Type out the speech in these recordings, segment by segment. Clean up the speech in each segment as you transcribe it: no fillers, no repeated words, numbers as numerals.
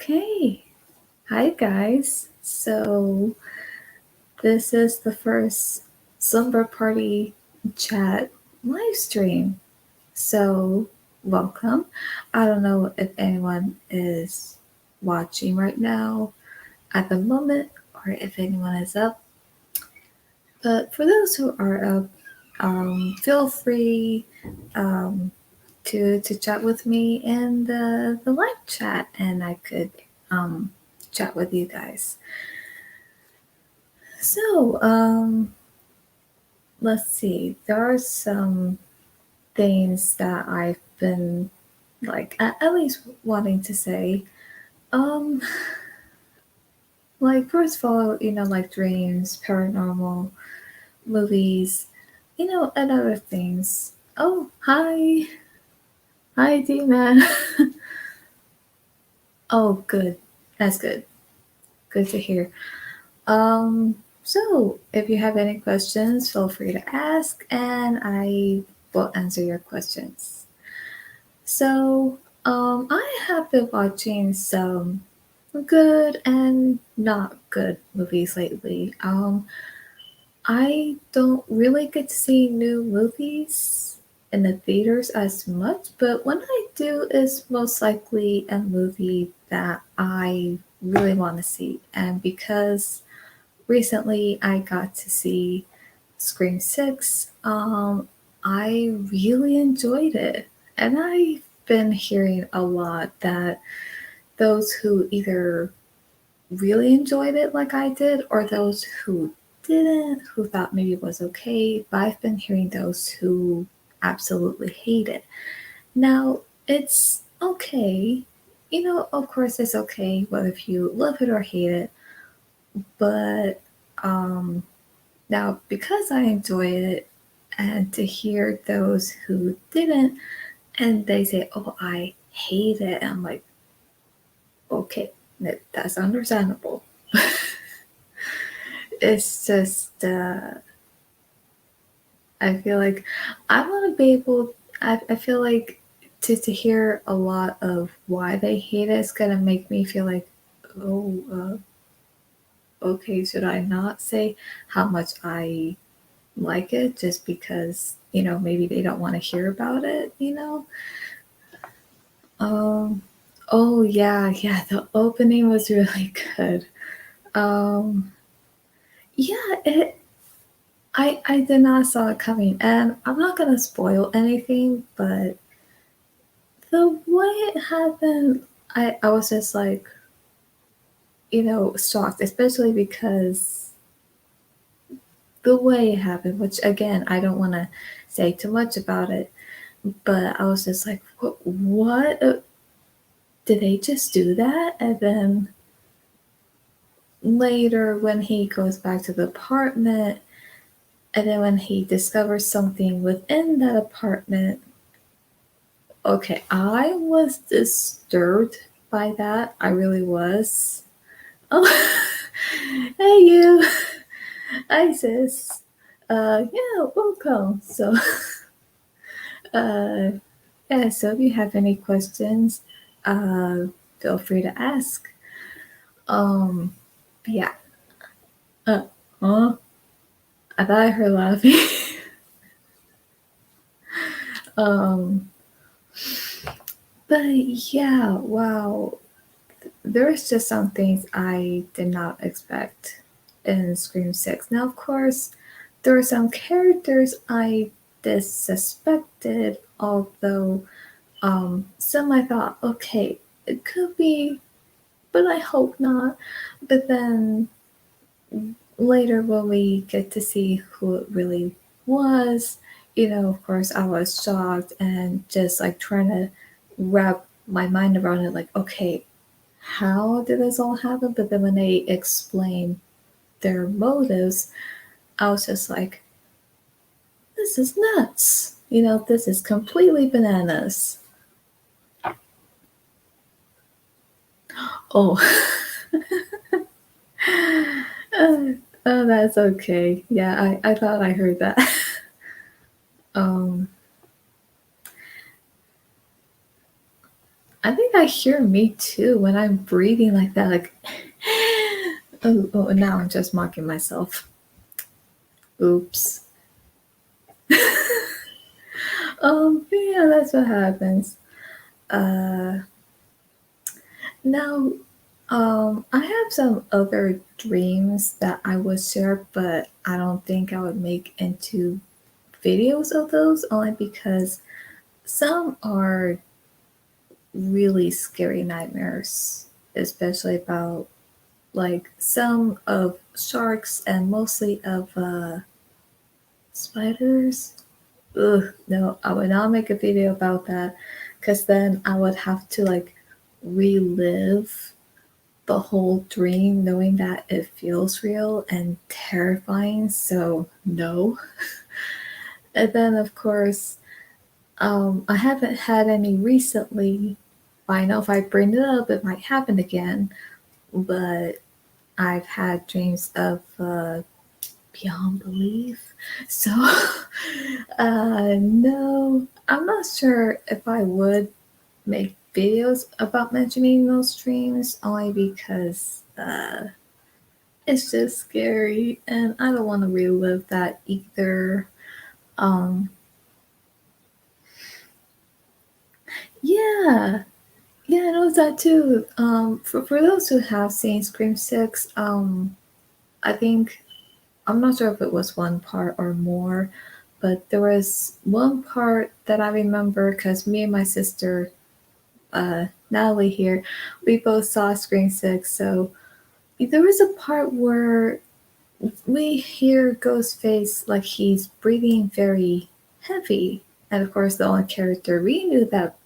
Okay. Hi, guys. So, this is the first Slumber Party chat live stream. So, welcome. I don't know if anyone is watching right now at the moment or if anyone is up, but for those who are up, feel free um, to chat with me in the live chat and I could um, chat with you guys. So, let's see. There are some things that I've been like at least wanting to say. Um, like first of all, like dreams, paranormal movies, and other things. Oh, hi, D man. Oh, good. That's good. Good to hear. So if you have any questions, feel free to ask, and I will answer your questions. So, I have been watching some good and not good movies lately. I don't really get to see new movies in the theaters as much, but when I do, it's most likely a movie that I really want to see. And because recently I got to see Scream 6, I really enjoyed it. And I've been hearing a lot that those who either really enjoyed it like I did, or those who didn't, who thought maybe it was okay, but I've been hearing those who absolutely hate it. Now, it's okay. Of course, it's okay whether if you love it or hate it, but um, now because I enjoy it, and to hear those who didn't, and they say, "Oh, I hate it," I'm like, okay, that's understandable. It's just I feel like I want to be able. I feel like to hear a lot of why they hate it is gonna make me feel like, oh, okay, should I not say how much I like it just because maybe they don't want to hear about it. Um, oh yeah, the opening was really good. Um, yeah, I did not saw it coming, and I'm not gonna spoil anything, but the way it happened, I was just like, shocked, especially because the way it happened, which again, I don't want to say too much about it, but I was just like, what? Did they just do that? And then later, when he goes back to the apartment, and then when he discovers something within that apartment, okay, I was disturbed by that. I really was. Oh, hey you. Hi sis. Yeah, welcome. So, uh, yeah. So if you have any questions, feel free to ask. Um, yeah. Uh, huh? I thought I heard laughing. um, but yeah, wow. There's just some things I did not expect in Scream 6. Now, of course, there are some characters I dissuspected, although some I thought, okay, it could be, but I hope not. But then later, when we get to see who it really was, of course, I was shocked and just like trying to wrap my mind around it, like, okay, how did this all happen? But then when they explain their motives, I was just like, this is nuts. This is completely bananas. Oh, oh, that's okay. Yeah, I thought I heard that. um, I think I hear me too when I'm breathing like that. Like, oh, now I'm just mocking myself. Oops. Yeah, that's what happens. Uh, Now, I have some other dreams that I would share, but I don't think I would make into videos of those only because some are really scary nightmares, especially about like some of sharks and mostly of spiders. Ugh, no, I would not make a video about that because then I would have to like relive the whole dream knowing that it feels real and terrifying. So, no. And then, of course, I haven't had any recently. I know if I bring it up, it might happen again. But I've had dreams of beyond belief. So, no, I'm not sure if I would make videos about mentioning those dreams only because it's just scary and I don't want to relive that either. Um, yeah, yeah, I know that too. For those who have seen Scream 6, I think, I'm not sure if it was one part or more, but there was one part that I remember because me and my sister, Natalie here, we both saw Scream 6. So there was a part where we hear Ghostface like he's breathing very heavy. And of course, the only character we knew that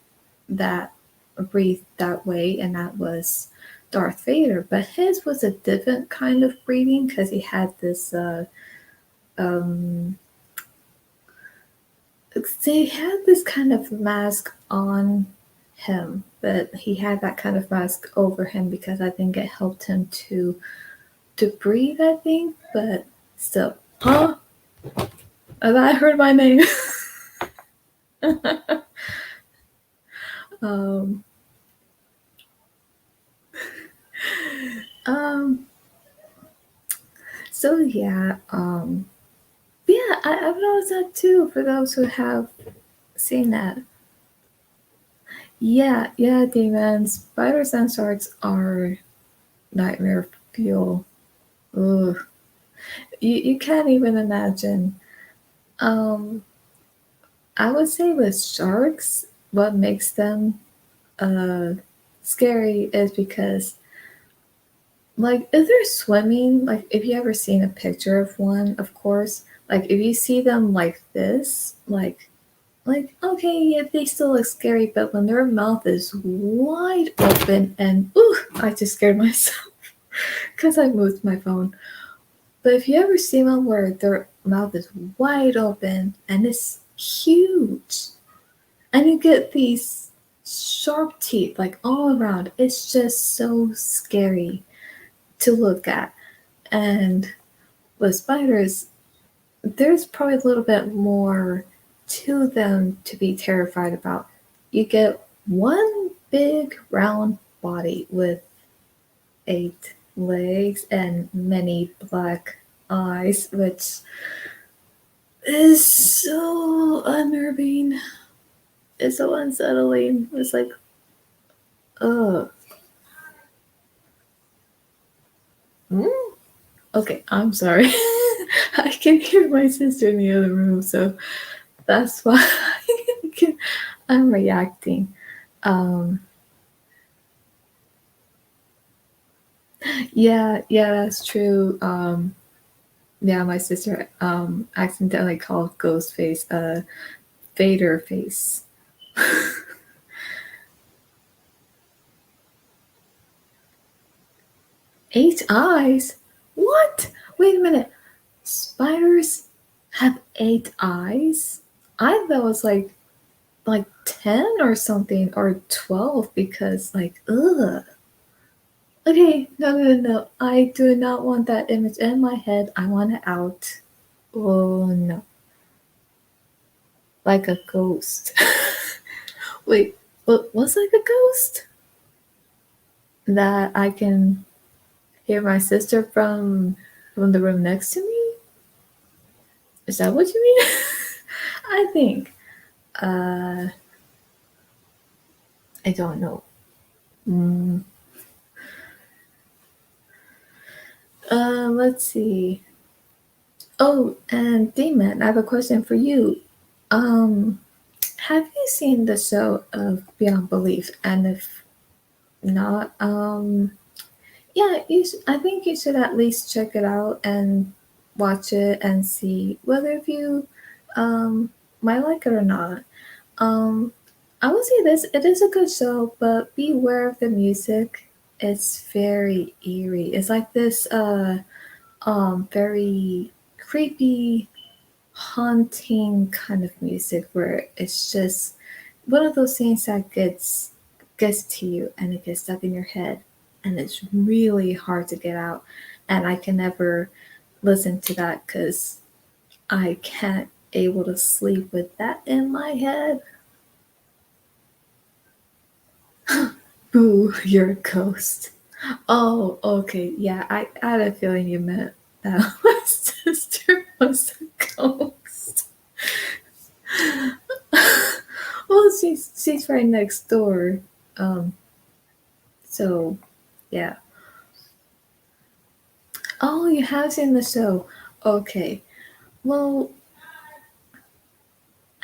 breathed that way, and that was Darth Vader. But his was a different kind of breathing because he had this um, they had this kind of mask on him, but he had that kind of mask over him because I think it helped him to breathe. I think, but still, huh? I thought I heard my name. um, um, so yeah, yeah, I've noticed that too. For those who have seen that, yeah, demons, spiders, and sharks are nightmare fuel. Ugh. You can't even imagine. Um, I would say with sharks, what makes them uh scary is because like if they're swimming, like if you ever seen a picture of one, of course, like if you see them like this, like okay, yeah, they still look scary, but when their mouth is wide open and ooh, I just scared myself because I moved my phone. But if you ever see one where their mouth is wide open and it's huge, and you get these sharp teeth like all around, it's just so scary to look at. And with spiders, there's probably a little bit more to them to be terrified about. You get one big round body with 8 legs and many black eyes, which is so unnerving. It's so unsettling. It's like, ugh. Hmm? Okay, I'm sorry. I can hear my sister in the other room, so that's why I'm reacting. Um, yeah, that's true. Yeah, my sister accidentally called Ghostface Vader face. 8 eyes? What? Wait a minute. Spiders have 8 eyes? I thought it was like 10 or something or 12 because like ugh. Okay, no. I do not want that image in my head. I want it out. Oh no. Like a ghost. Wait. What was like a ghost that I can hear my sister from the room next to me? Is that what you mean? I think. Uh, I don't know. Mm, let's see. Oh, and Demon, I have a question for you. Um, have you seen the show of Beyond Belief? And if not, yeah, I think you should at least check it out and watch it and see whether if you um, might like it or not. Um, I will say this: it is a good show, but beware of the music. It's very eerie. It's like this very creepy, haunting kind of music where it's just one of those things that gets to you and it gets stuck in your head and it's really hard to get out. And I can never listen to that because I can't able to sleep with that in my head. Boo, you're a ghost. Oh, okay. Yeah, I had a feeling you meant that my sister was a ghost. Well, she's right next door. Um, so yeah. Oh, you have seen the show. Okay. Well,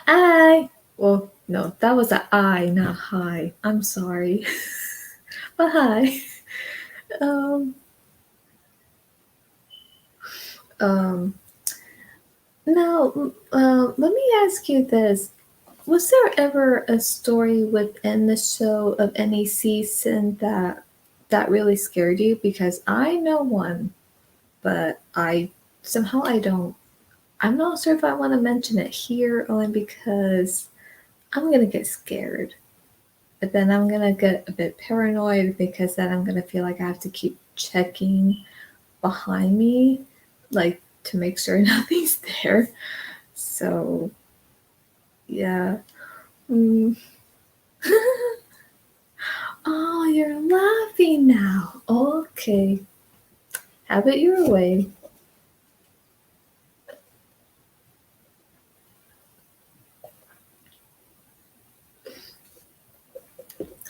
I. Well, no, that was a I, not hi. I'm sorry, but hi. Um, um. Now, let me ask you this: was there ever a story within the show of any season that really scared you? Because I know one, but I somehow I don't. I'm not sure if I want to mention it here only because I'm gonna get scared. But then I'm gonna get a bit paranoid because then I'm gonna feel like I have to keep checking behind me, like to make sure nothing's there. So yeah. Mm. Oh, you're laughing now. Okay. Have it your way.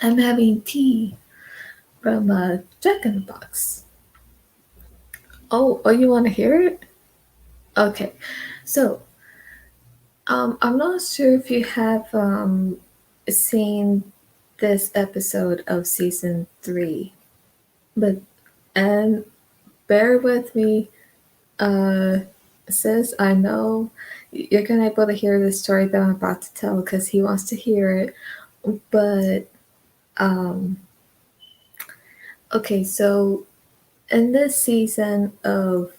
I'm having tea from Jack in the Box. Oh, you want to hear it? Okay. So, I'm not sure if you have seen this episode of season 3, but and bear with me, uh, sis. I know you're gonna be able to hear the story that I'm about to tell because he wants to hear it. But um, okay, so in this season of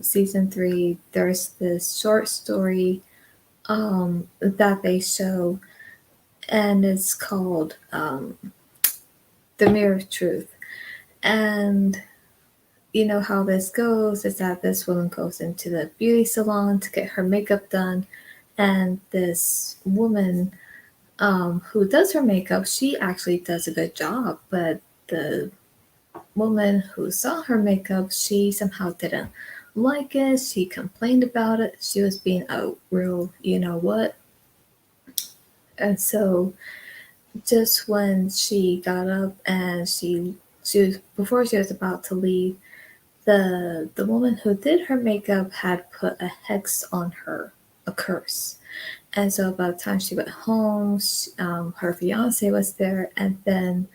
season 3, there's this short story that they show, and it's called The Mirror of Truth. And you know how this goes is that this woman goes into the beauty salon to get her makeup done, and this woman who does her makeup, she actually does a good job, but the woman who saw her makeup, she somehow didn't like it. She complained about it. She was being a real, you know what. And so just when she got up and she was before she was about to leave, the woman who did her makeup had put a hex on her, a curse. And so by the time she went home, her fiance was there, and then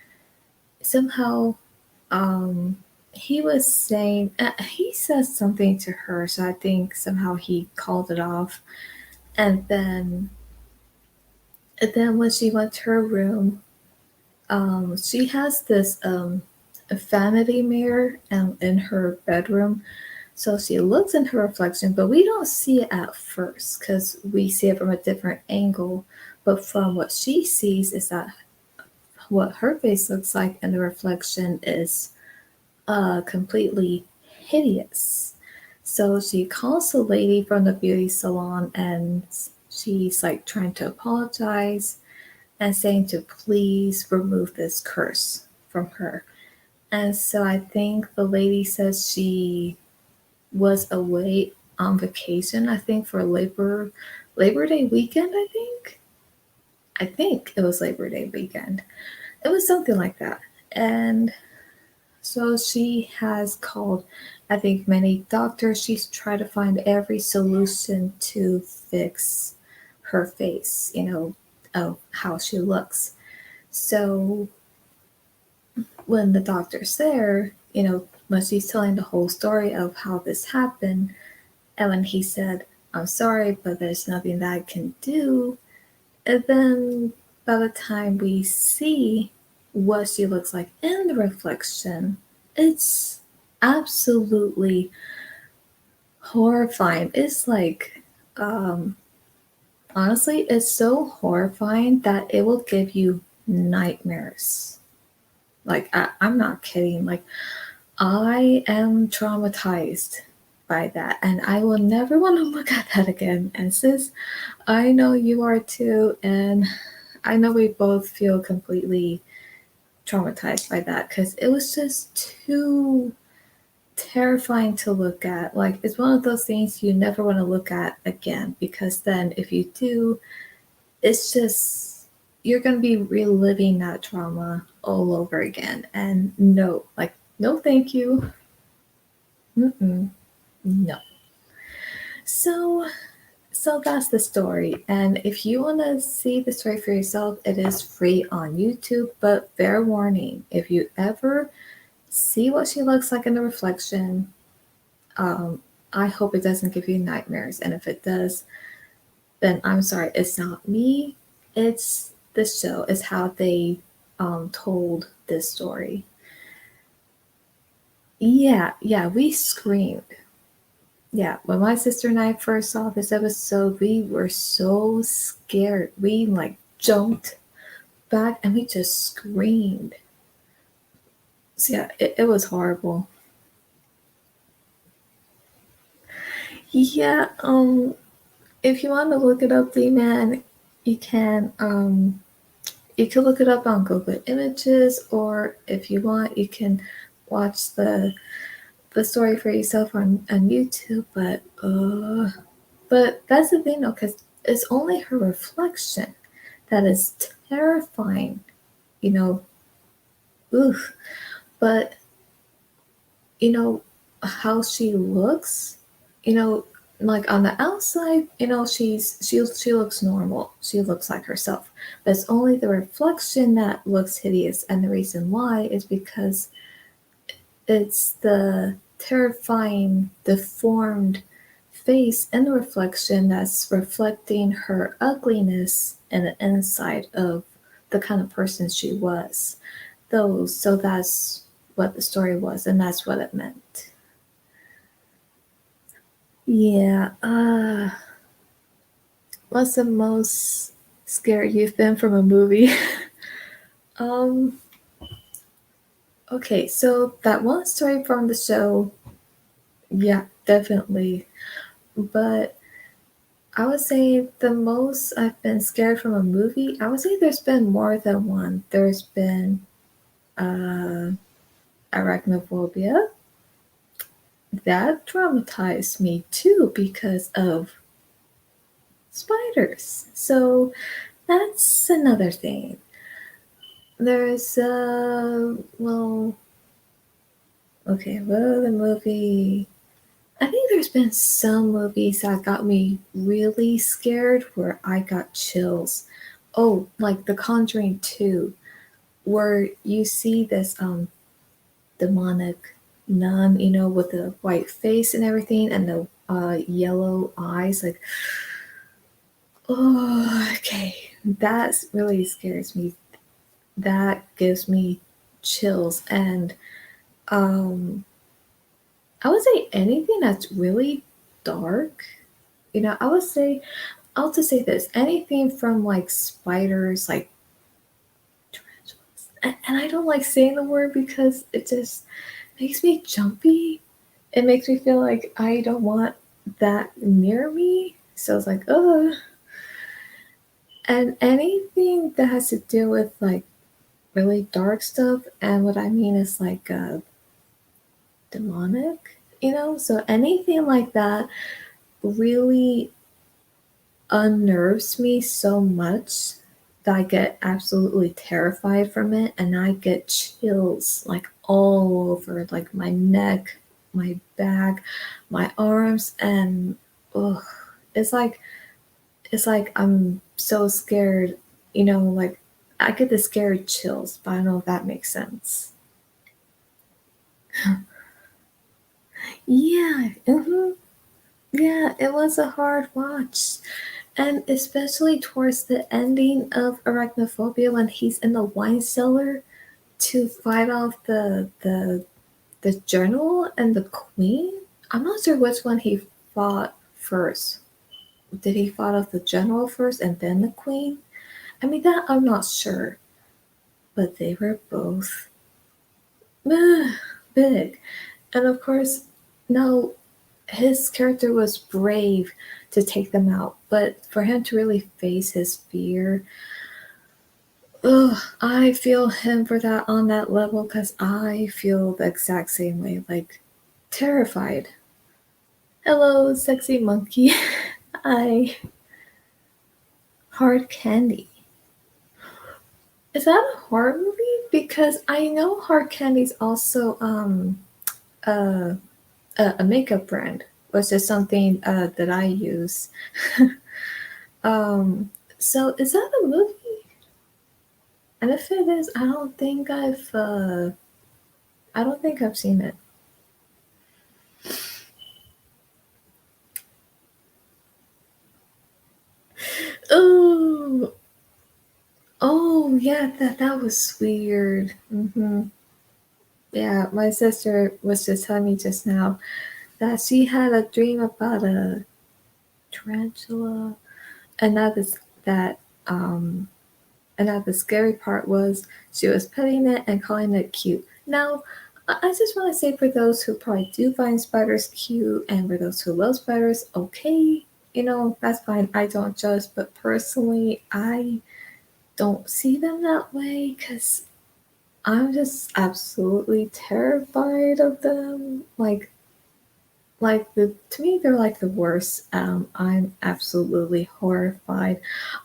somehow he was saying he said something to her, so I think somehow he called it off. And then when she went to her room, she has this a vanity mirror in her bedroom. So she looks in her reflection, but we don't see it at first because we see it from a different angle. But from what she sees is that what her face looks like in the reflection is completely hideous. So she calls the lady from the beauty salon and she's like trying to apologize. and saying to please remove this curse from her. And so I think the lady says she was away on vacation, I think for Labor Day weekend, I think. I think it was Labor Day weekend. It was something like that. And so she has called, I think, many doctors. She's tried to find every solution to fix her face, of how she looks. So when the doctor's there, when she's telling the whole story of how this happened, and when he said, I'm sorry, but there's nothing that I can do, and then by the time we see what she looks like in the reflection, it's absolutely horrifying. It's like, um, honestly, it's so horrifying that it will give you nightmares. Like, I'm not kidding. Like, I am traumatized by that, and I will never want to look at that again. And sis, I know you are too, and I know we both feel completely traumatized by that because it was just too terrifying to look at. Like, it's one of those things you never want to look at again because then if you do, it's just you're going to be reliving that trauma all over again. And no, like, no, thank you. Mm-mm, no. So, so that's the story. And if you want to see the story for yourself, it is free on YouTube. But fair warning, if you ever see what she looks like in the reflection, um, I hope it doesn't give you nightmares. And if it does, then I'm sorry, it's not me. It's the show. It's how they told this story. Yeah, yeah, we screamed. Yeah, when my sister and I first saw this episode, we were so scared. We like jumped back and we just screamed. So yeah, it was horrible. Yeah, if you want to look it up, the man, you can you can look it up on Google Images, or if you want, you can watch the story for yourself on YouTube. But that's the thing though, because it's only her reflection that is terrifying, you know. Oof. But how she looks, you know, like on the outside, she looks normal. She looks like herself. But it's only the reflection that looks hideous, and the reason why is because it's the terrifying, deformed face in the reflection that's reflecting her ugliness and the inside of the kind of person she was. So that's what the story was, and that's what it meant. Yeah. What's the most scared you've been from a movie? um. Okay, so that one story from the show, yeah, definitely. But I would say the most I've been scared from a movie, I would say there's been more than one. There's been uh, arachnophobia. That traumatized me too because of spiders. So that's another thing. There's, well, okay, what other movie? I think there's been some movies that got me really scared where I got chills. Oh, like The Conjuring 2, where you see this demonic nun, with the white face and everything and the yellow eyes. Like, oh, okay. That really scares me. That gives me chills. And I would say anything that's really dark. I would say I'll just say this: anything from like spiders, like tarantulas, and I don't like saying the word because it just makes me jumpy. It makes me feel like I don't want that near me. So it's like, oh. And anything that has to do with like really dark stuff, and what I mean is like demonic, so anything like that really unnerves me so much that I get absolutely terrified from it, and I get chills like all over like my neck, my back, my arms, and ugh, it's like I'm so scared, like I get the scary chills, but I don't know if that makes sense. Yeah, yeah, it was a hard watch. And especially towards the ending of Arachnophobia when he's in the wine cellar to fight off the general and the queen. I'm not sure which one he fought first. Did he fight off the general first and then the queen? I mean that I'm not sure, but they were both big. And of course, now his character was brave to take them out, but for him to really face his fear, ugh, I feel him for that on that level because I feel the exact same way, like terrified. Hello, sexy monkey. I hard candy. Is that a horror movie? Because I know hard candy's also uh, a makeup brand, which is something that I use. So is that a movie? And if it is, I don't think I've seen it. Oh, oh yeah, that was weird. Yeah, my sister was just telling me just now that she had a dream about a tarantula, and that um and that the scary part was she was petting it and calling it cute. Now, I just want to say for those who probably do find spiders cute, and for those who love spiders, okay, that's fine. I don't judge, but personally, I don't see them that way because I'm just absolutely terrified of them. To me, they're like the worst. I'm absolutely horrified.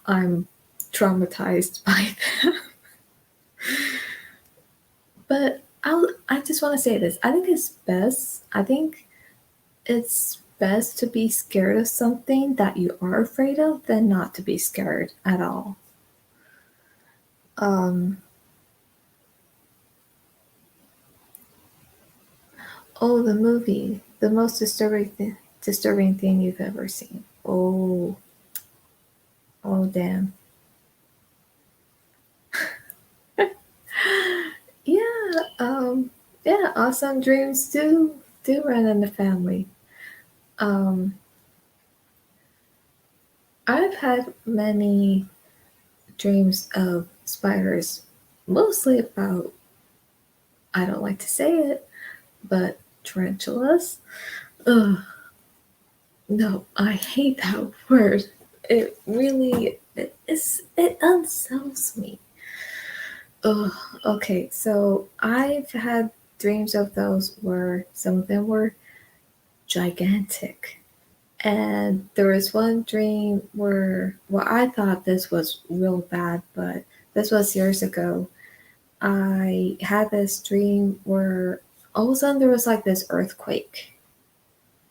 I'm traumatized by them. But I just want to say this. I think it's best. I think it's best to be scared of something that you are afraid of than not to be scared at all. Um, oh, the movie, the most disturbing thing you've ever seen. Oh, oh, damn. Yeah, yeah. Awesome dreams do run in the family. Um, I've had many dreams of spiders, mostly about, I don't like to say it, but tarantulas. Ugh, no, I hate that word. It really it unsettles me. Ugh, okay, so I've had dreams of those where some of them were gigantic. And there was one dream where, well, I thought this was real bad, but this was years ago. I had this dream where all of a sudden there was like this earthquake,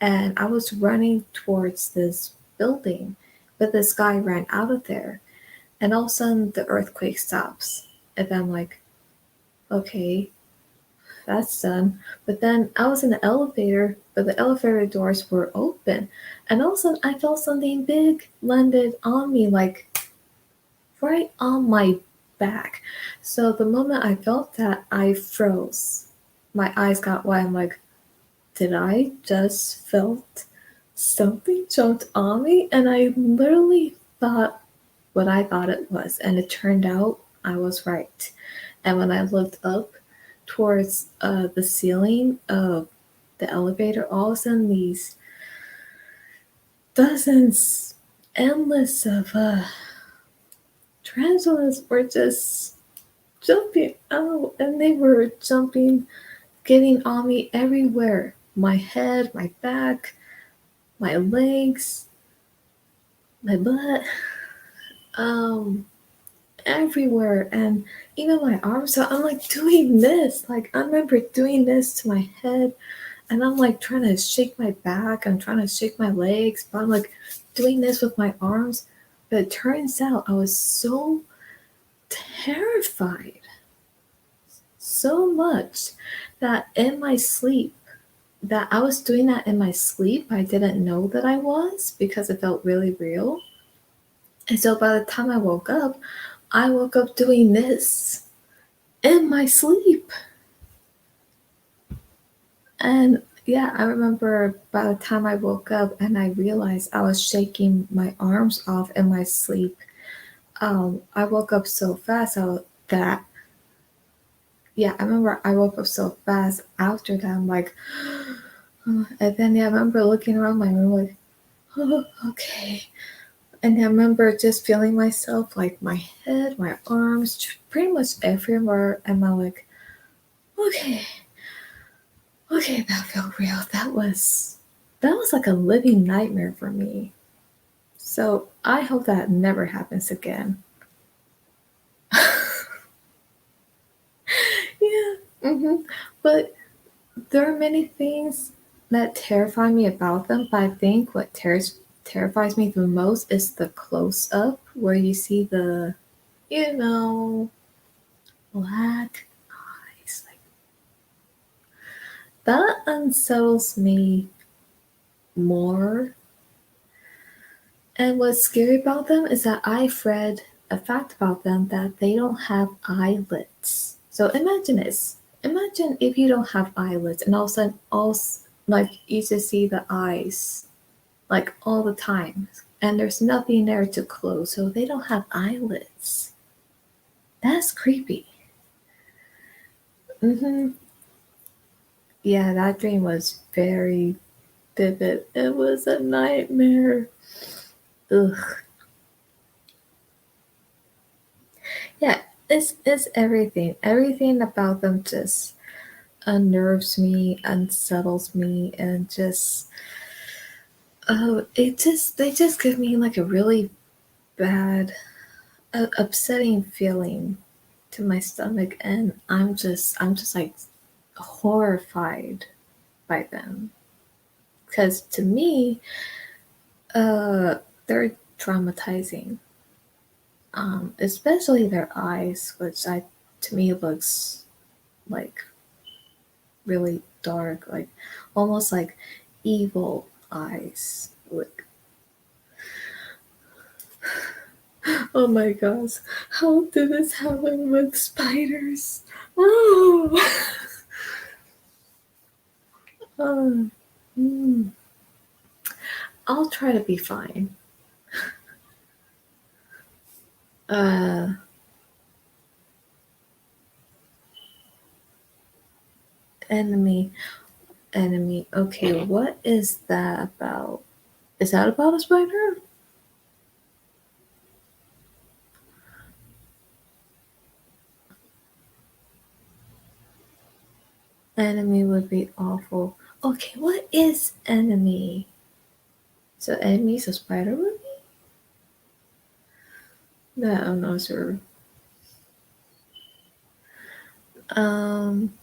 and I was running towards this building, but this guy ran out of there, and all of a sudden the earthquake stops. And I'm like, okay, that's done. But then I was in the elevator, but the elevator doors were open, and all of a sudden I felt something big landed on me, like right on my back. So the moment I felt that, I froze. My eyes got wide. I'm like, did I just felt something jumped on me? And I literally thought what I thought it was. And it turned out I was right. And when I looked up towards the ceiling of the elevator, all of a sudden these dozens, endless of tarantulas were just jumping out, and they were jumping, getting on me everywhere. My head, my back, my legs, my butt, um, everywhere, and even my arms. So I'm like doing this. Like I remember doing this to my head, and I'm like trying to shake my back. I'm trying to shake my legs, but I'm like doing this with my arms. But it turns out I was so terrified, so much that in my sleep, that I was doing that in my sleep. I didn't know that I was because it felt really real. And so by the time I woke up doing this in my sleep. And yeah, I remember by the time I woke up and I realized I was shaking my arms off in my sleep. I woke up so fast that yeah, I remember I woke up so fast after that. I'm like, and then yeah, I remember looking around my room like, oh, okay. And I remember just feeling myself, like my head, my arms, pretty much everywhere. And I'm like, okay, okay, that felt real. That was like a living nightmare for me. So I hope that never happens again. Yeah. But there are many things that terrify me about them. But I think what terrifies me the most is the close up where you see the, you know, black eyes. Like that unsettles me more. And what's scary about them is that I've read a fact about them that they don't have eyelids. So imagine this. Imagine if you don't have eyelids and all of a sudden like you just see the eyes like all the time and there's nothing there to close. So they don't have eyelids. That's creepy. Mhm. Yeah, that dream was very vivid. It was a nightmare. Ugh. Yeah, it's everything. Everything about them just unnerves me, unsettles me, and just they just give me like a really bad, upsetting feeling to my stomach, and I'm just like horrified by them because to me, they're traumatizing. Especially their eyes, which I to me looks like really dark, like almost like evil eyes. Like, oh my gosh, how did this happen with spiders? Oh, oh. Mm. I'll try to be fine. Uh, enemy, enemy. Okay, what is that about? Is that about a spider? Enemy would be awful. Okay, what is enemy? So enemy is a spider movie? No, I'm not sure. Um,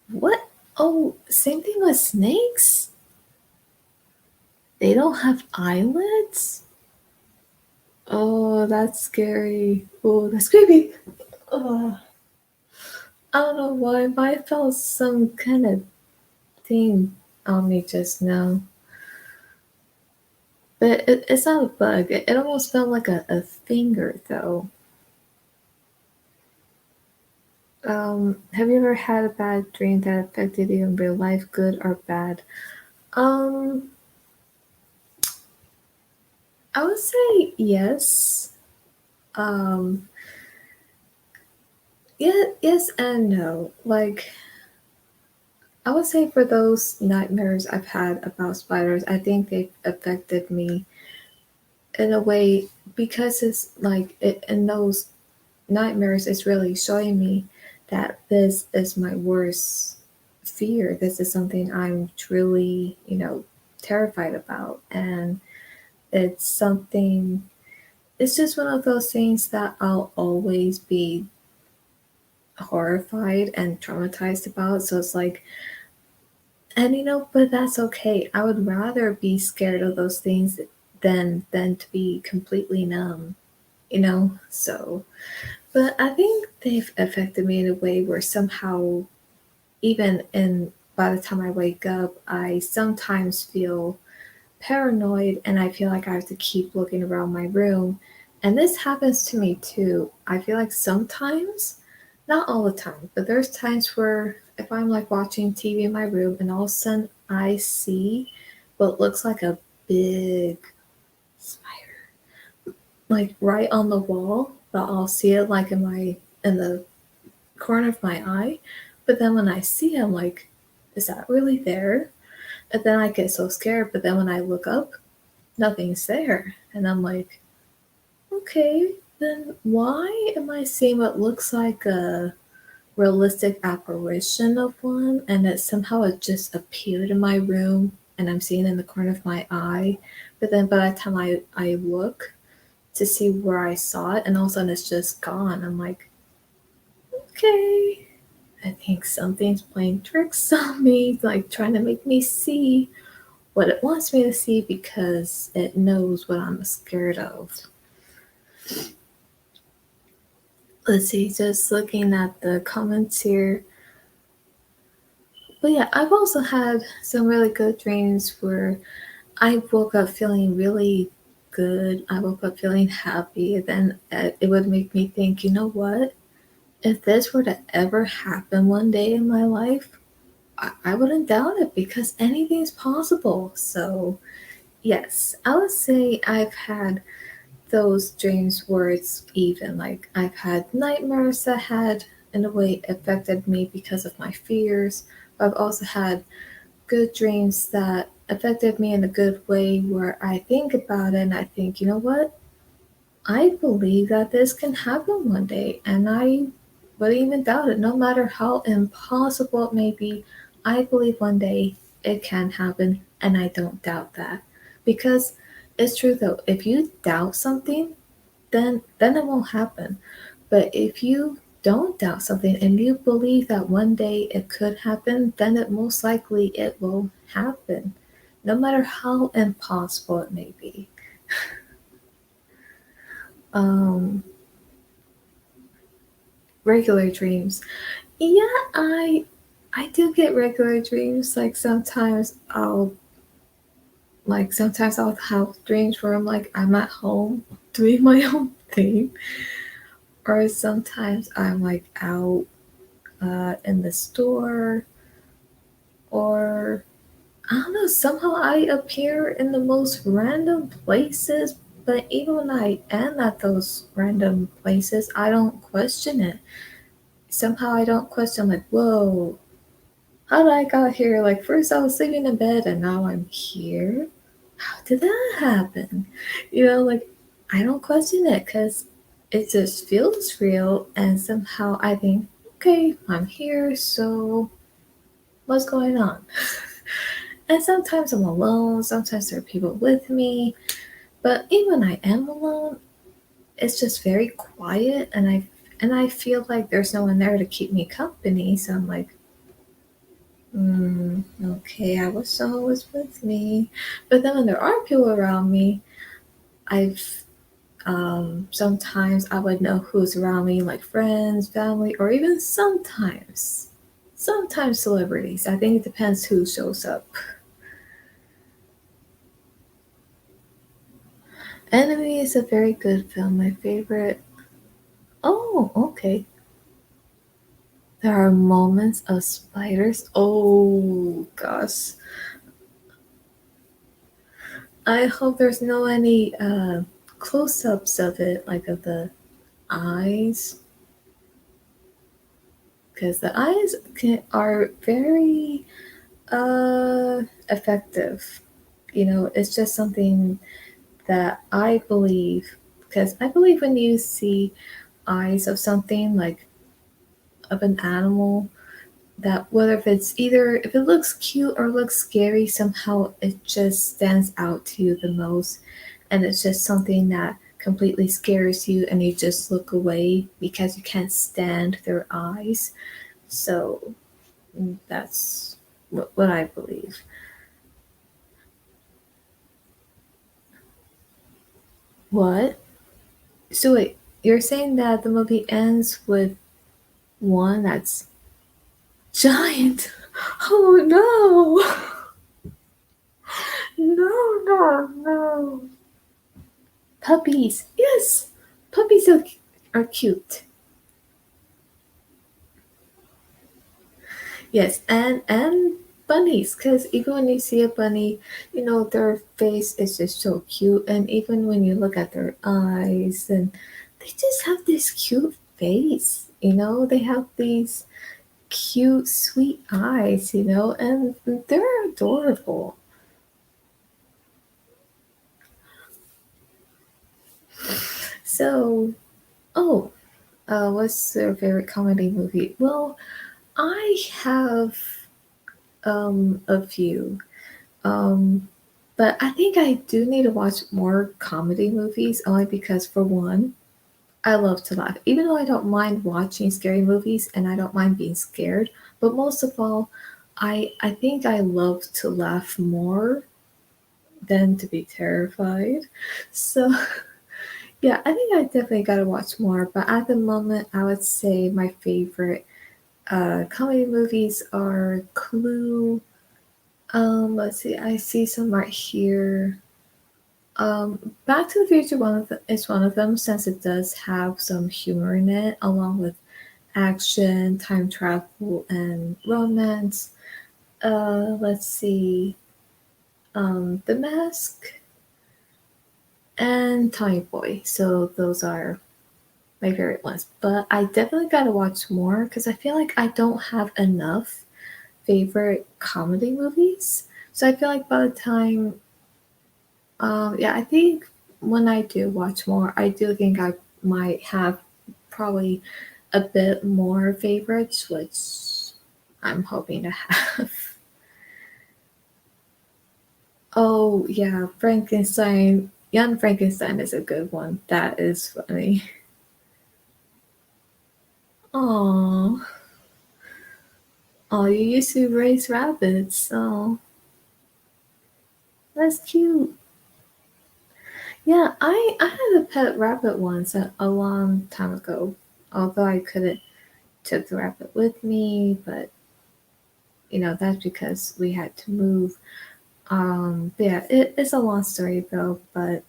what? Oh, same thing with snakes? They don't have eyelids? Oh, that's scary. Oh, that's creepy. Oh, I don't know why, but I felt some kind of thing on me just now. But it's not a bug. It almost felt like a finger, though. Have you ever had a bad dream that affected you in real life, good or bad? Um, I would say yes. Um, yeah, yes and no. Like, I would say for those nightmares I've had about spiders, I think they've affected me in a way, because it's like in those nightmares, it's really showing me that this is my worst fear. This is something I'm truly, terrified about. And it's something, it's just one of those things that I'll always be horrified and traumatized about. So it's like, and but that's okay. I would rather be scared of those things than to be completely numb. So, but I think they've affected me in a way where somehow, even in by the time I wake up, I sometimes feel paranoid and I feel like I have to keep looking around my room. And this happens to me too. I feel like sometimes, not all the time, but there's times where if I'm like watching TV in my room and all of a sudden I see what looks like a big spider, like right on the wall, but I'll see it like in the corner of my eye. But then when I see it, I'm like, is that really there? And then I get so scared. But then when I look up, nothing's there. And I'm like, okay, then why am I seeing what looks like a realistic apparition of one? And that somehow it just appeared in my room and I'm seeing it in the corner of my eye. But then by the time I look to see where I saw it, and all of a sudden it's just gone, I'm like, okay, I think something's playing tricks on me, like trying to make me see what it wants me to see because it knows what I'm scared of. Let's see, just looking at the comments here. But yeah, I've also had some really good dreams where I woke up feeling really good. I woke up feeling happy. Then it would make me think, you know what? If this were to ever happen one day in my life, I wouldn't doubt it because anything's possible. So, yes, I would say I've had those dreams where it's even. Like, I've had nightmares that had, in a way, affected me because of my fears. I've also had good dreams that affected me in a good way where I think about it and I think, you know what? I believe that this can happen one day, and I wouldn't even doubt it, no matter how impossible it may be. I believe one day it can happen, and I don't doubt that. Because it's true though, if you doubt something, then it won't happen. But if you don't doubt something and you believe that one day it could happen, then it most likely it will happen, no matter how impossible it may be. Um, Regular dreams. Yeah, I do get regular dreams. Like sometimes I'll have dreams where I'm at home doing my own thing, or sometimes I'm like out in the store, or I don't know. Somehow I appear in the most random places, but even when I am at those random places, I don't question it. Somehow I don't question like, whoa, how did I got here? Like first I was sleeping in bed and now I'm here. How did that happen? Like I don't question it because it just feels real, and somehow I think, okay, I'm here, so what's going on? And sometimes I'm alone, sometimes there are people with me, but even when I am alone, it's just very quiet, and I feel like there's no one there to keep me company. So I'm like, okay, I wish someone was with me. But then when there are people around me, I've sometimes I would know who's around me, like friends, family, or even sometimes celebrities. I think it depends who shows up. Enemy is a very good film. My favorite. Oh, okay. There are moments of spiders. Oh gosh. I hope there's no any close-ups of it, like of the eyes, because the eyes are very effective. It's just something that I believe, because I believe when you see eyes of something like of an animal, that whether if it's either if it looks cute or looks scary, somehow it just stands out to you the most, and it's just something that completely scares you and you just look away because you can't stand their eyes. So that's what I believe. What? So wait, you're saying that the movie ends with one that's giant? Oh no! No, no, no. Puppies. Yes, puppies are cute. Yes, and bunnies, because even when you see a bunny, their face is just so cute, and even when you look at their eyes, and they just have this cute face. They have these cute, sweet eyes. And they're adorable. So, oh, what's your favorite comedy movie? Well, I have a few. Um, but I think I do need to watch more comedy movies only because, for one, I love to laugh. Even though I don't mind watching scary movies and I don't mind being scared, but most of all, I think I love to laugh more than to be terrified. So yeah, I think I definitely gotta watch more. But at the moment, I would say my favorite comedy movies are Clue. Let's see, I see some right here. Back to the Future is one of them since it does have some humor in it, along with action, time travel, and romance. Let's see, The Mask and Tommy Boy. So those are my favorite ones. But I definitely gotta watch more because I feel like I don't have enough favorite comedy movies. So I feel like by the time, yeah, I think when I do watch more, I do think I might have probably a bit more favorites, which I'm hoping to have. Oh, yeah, Frankenstein. Young Frankenstein is a good one. That is funny. Oh, oh, you used to raise rabbits. Oh, that's cute. Yeah, I had a pet rabbit once a long time ago. Although I couldn't took the rabbit with me, but that's because we had to move. But yeah, it's a long story though. But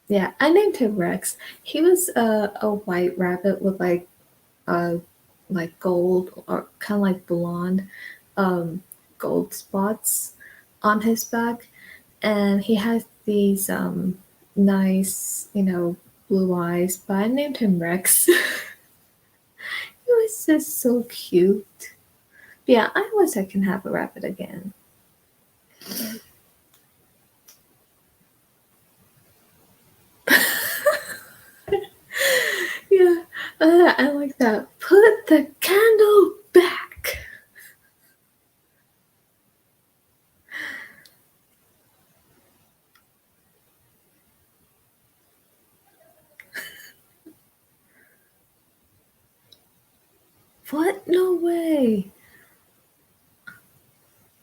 yeah, I named him Rex. He was a white rabbit with uh like gold or kind of like blonde um gold spots on his back, and he has these nice blue eyes. But I named him Rex. He was just so cute. Yeah, I wish I can have a rabbit again. Yeah, I like that. Put the candle back. What? No way.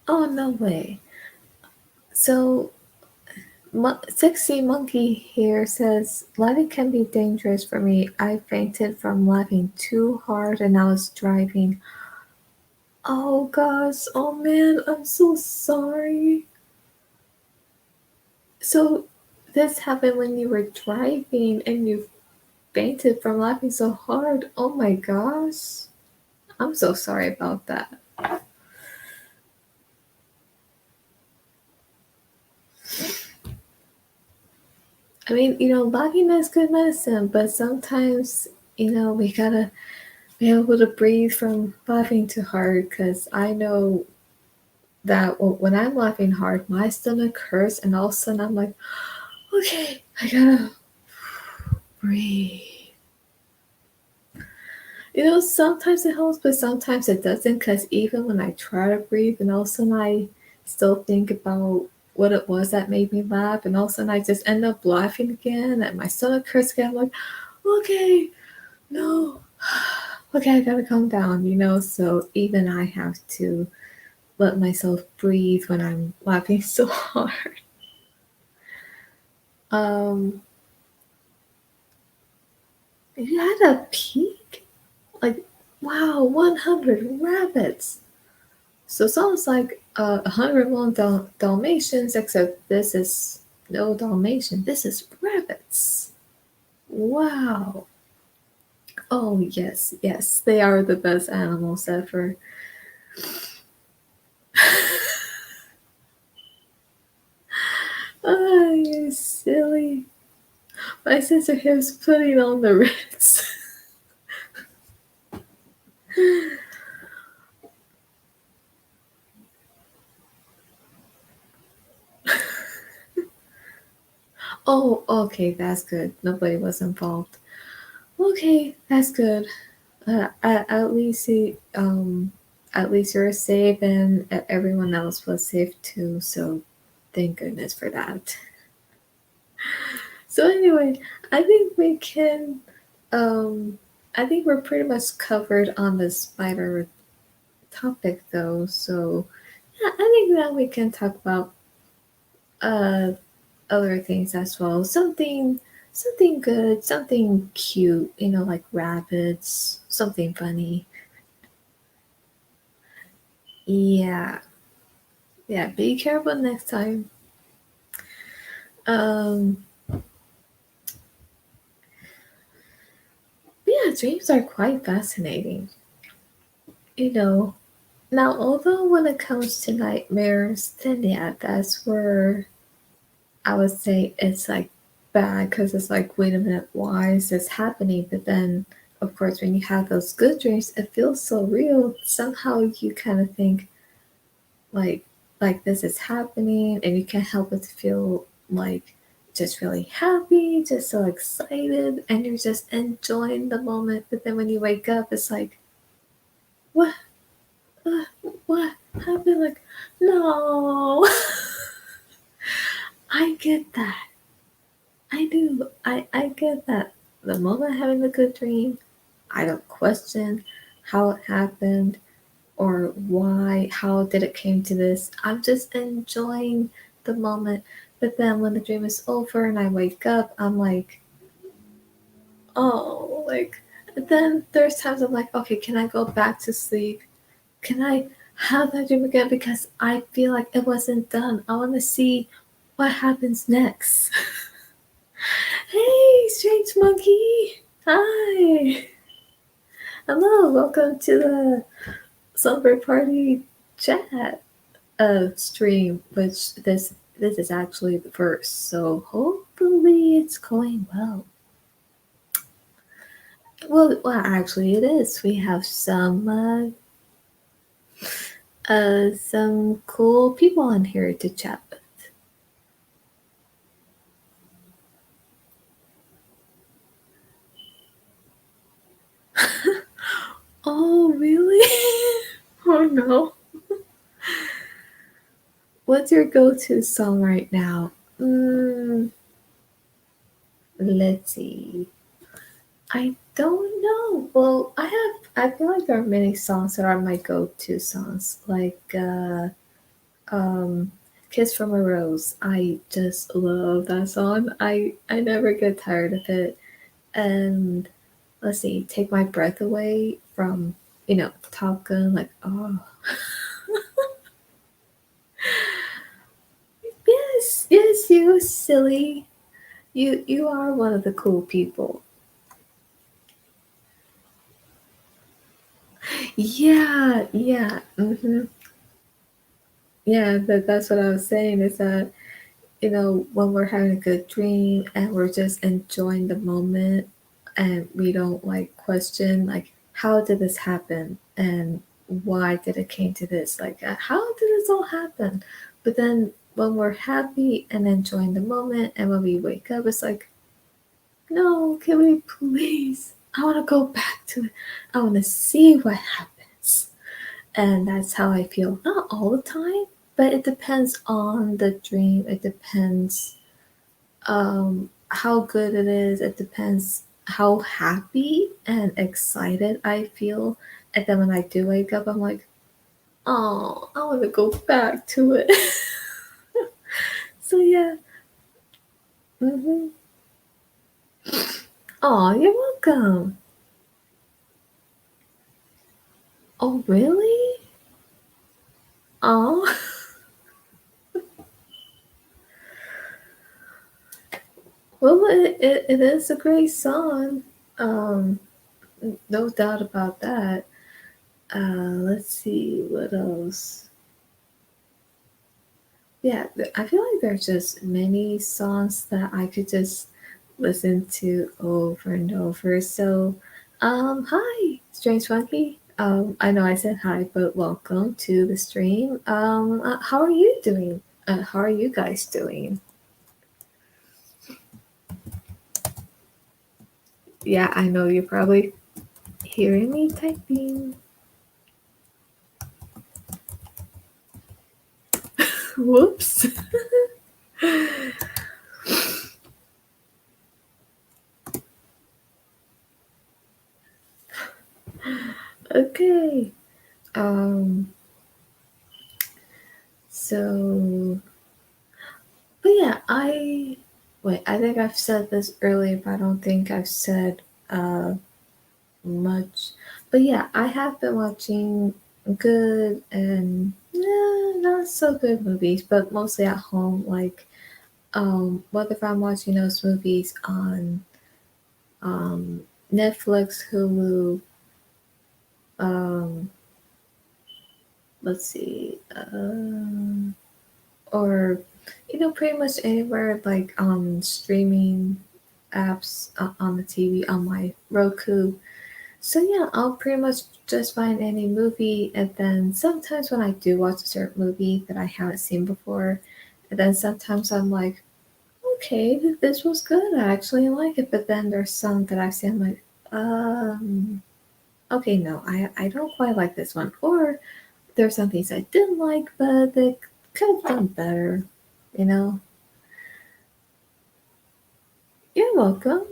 Oh, no way. So, Sexy Monkey here says, laughing can be dangerous for me. I fainted from laughing too hard and I was driving. Oh, gosh. Oh, man. I'm so sorry. So, this happened when you were driving and you fainted from laughing so hard. Oh, my gosh. I'm so sorry about that. I mean, laughing is good medicine, but sometimes, we gotta be able to breathe from laughing too hard because I know that when I'm laughing hard, my stomach hurts, and all of a sudden I'm like, Okay, I gotta breathe. Sometimes it helps, but sometimes it doesn't. Because even when I try to breathe, and all of a sudden I still think about what it was that made me laugh, and all of a sudden I just end up laughing again, and my stomach hurts again. I'm like, okay, no, okay, I gotta calm down. So even I have to let myself breathe when I'm laughing so hard. Um, you had a peak? Like, wow, 100 rabbits. So it sounds like 101 Dalmatians, except this is no Dalmatian. This is rabbits. Wow. Oh, yes, yes. They are the best animals ever. Oh, you're silly. My sister here's putting on the Ritz. Oh, okay, that's good. Nobody was involved. Okay, that's good. At least at least you're safe, and everyone else was safe too. So, thank goodness for that. So anyway, I think we can. Um, I think we're pretty much covered on the spider topic, though. So yeah, I think now we can talk about uh other things as well. Something good, something cute. Like rabbits, something funny. Yeah, yeah. Be careful next time. Um, yeah, dreams are quite fascinating. You know, Now, although when it comes to nightmares, then yeah, that's where I would say it's like bad because it's like, wait a minute, why is this happening? But then, of course, when you have those good dreams, it feels so real. Somehow you kind of think like like this is happening, and you can't help but to feel like just really happy, just so excited, and you're just enjoying the moment. But then when you wake up, it's like, what? Uh, what happened? Like, no. I get that. I do. I get that. The moment I'm having a good dream, I don't question how it happened or how did it came to this. I'm just enjoying the moment. But then when the dream is over and I wake up, I'm like, oh, like, then there's times I'm like, okay, can I go back to sleep? Can I have that dream again? Because I feel like it wasn't done. I want to see what happens next. Hey, strange monkey. Hi. Hello. Welcome to the Slumber Party chat stream, which this is actually the first. So hopefully it's going well. Well, actually it is. We have some cool people on here to chat with. Oh, really? Oh no. What's your go-to song right now? Let's see. I don't know. Well, I feel like there are many songs that are my go-to songs, like um, "Kiss from a Rose." I just love that song. I never get tired of it. And let's see, "Take My Breath Away" from Top Gun. Like, oh yes, yes, you silly. You are one of the cool people. Yeah, yeah. Yeah, that's what I was saying is that, when we're having a good dream and we're just enjoying the moment and we don't like question, like, how did this happen? And why did it came to this? Like, how did this all happen? But then when we're happy and enjoying the moment, and when we wake up, it's like, no, can we please? I want to go back to it. I want to see what happens. And that's how I feel. Not all the time, but it depends on the dream. It depends how good it is. It depends how happy and excited I feel. And then when I do wake up, I'm like, oh, I want to go back to it. So yeah. Mm-hmm. Oh, you're welcome. Oh, really? Oh, well, it is a great song. Um, no doubt about that. Let's see what else. Yeah, I feel like there's just many songs that I could just listen to over and over. So, hi, Strange Funky. I know I said hi, but welcome to the stream. How are you doing? How are you guys doing? Yeah, I know you're probably hearing me typing. Whoops. Okay. Um. So, but yeah, I wait. I think I've said this earlier, but I don't think I've said uh much. But yeah, I have been watching good and not so good movies, but mostly at home. Like, whether if I'm watching those movies on um Netflix, Hulu, um, let's see, or pretty much anywhere like on streaming apps on the TV on my Roku. So yeah, I'll pretty much just find any movie, and then sometimes when I do watch a certain movie that I haven't seen before, and then sometimes I'm like, okay, this was good. I actually like it. But then there's some that I've seen, I'm like, okay, no, I don't quite like this one. Or there's some things I didn't like, but they could have done better. You know, you're welcome.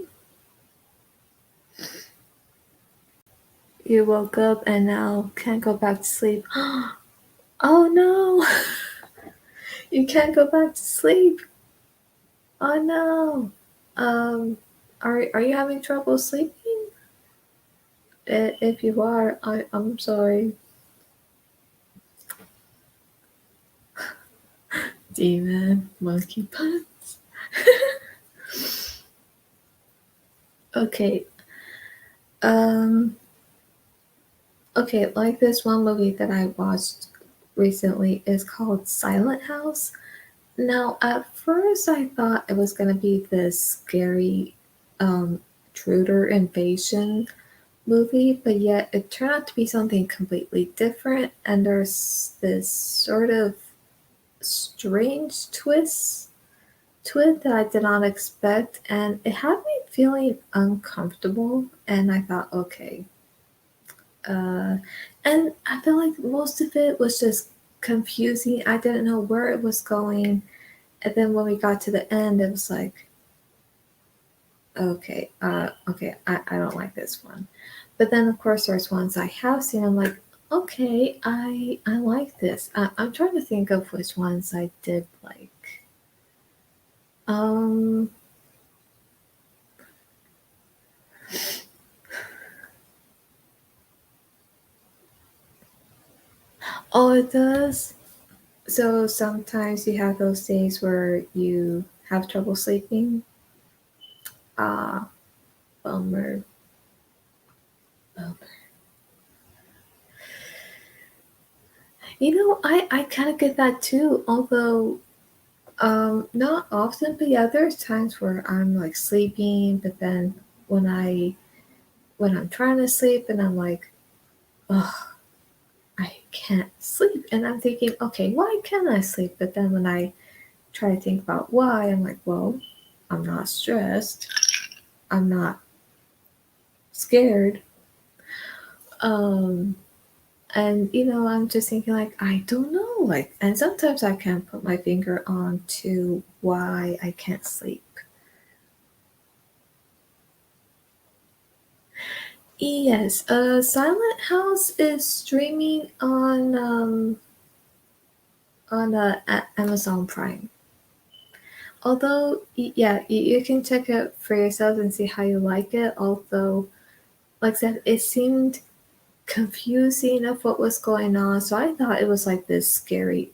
You woke up and now can't go back to sleep. Oh no, you can't go back to sleep. Oh no. Um, are you having trouble sleeping? If you are, I'm sorry. Demon monkey punch. Okay. Um. Okay. Like this one movie that I watched recently is called Silent House. Now, at first, I thought it was gonna be this scary, intruder invasion movie, but yet it turned out to be something completely different. And there's this sort of strange to it that I did not expect, and it had me feeling uncomfortable. And I thought, okay, uh, and I feel like most of it was just confusing. I didn't know where it was going, and then when we got to the end, it was like, okay, okay, I don't like this one. But then, of course, there's ones I have seen. I'm like, okay, I like this. I'm trying to think of which ones I did like. Um, oh, it does. So sometimes you have those days where you have trouble sleeping. Ah, bummer, bummer. I kind of get that too. Although, not often. But yeah, there's times where I'm like sleeping, but then when I when I'm trying to sleep and I'm like, oh, I can't sleep, and I'm thinking, okay, why can't I sleep? But then when I try to think about why. I'm like, well, I'm not stressed. I'm not scared. Um, and I'm just thinking like, I don't know. Like, and sometimes I can't put my finger on to why I can't sleep. Yes, Silent House is streaming on Amazon Prime. Although, yeah, you can check it for yourself and see how you like it. Although, like I said, it seemed confusing of what was going on, so I thought it was like this scary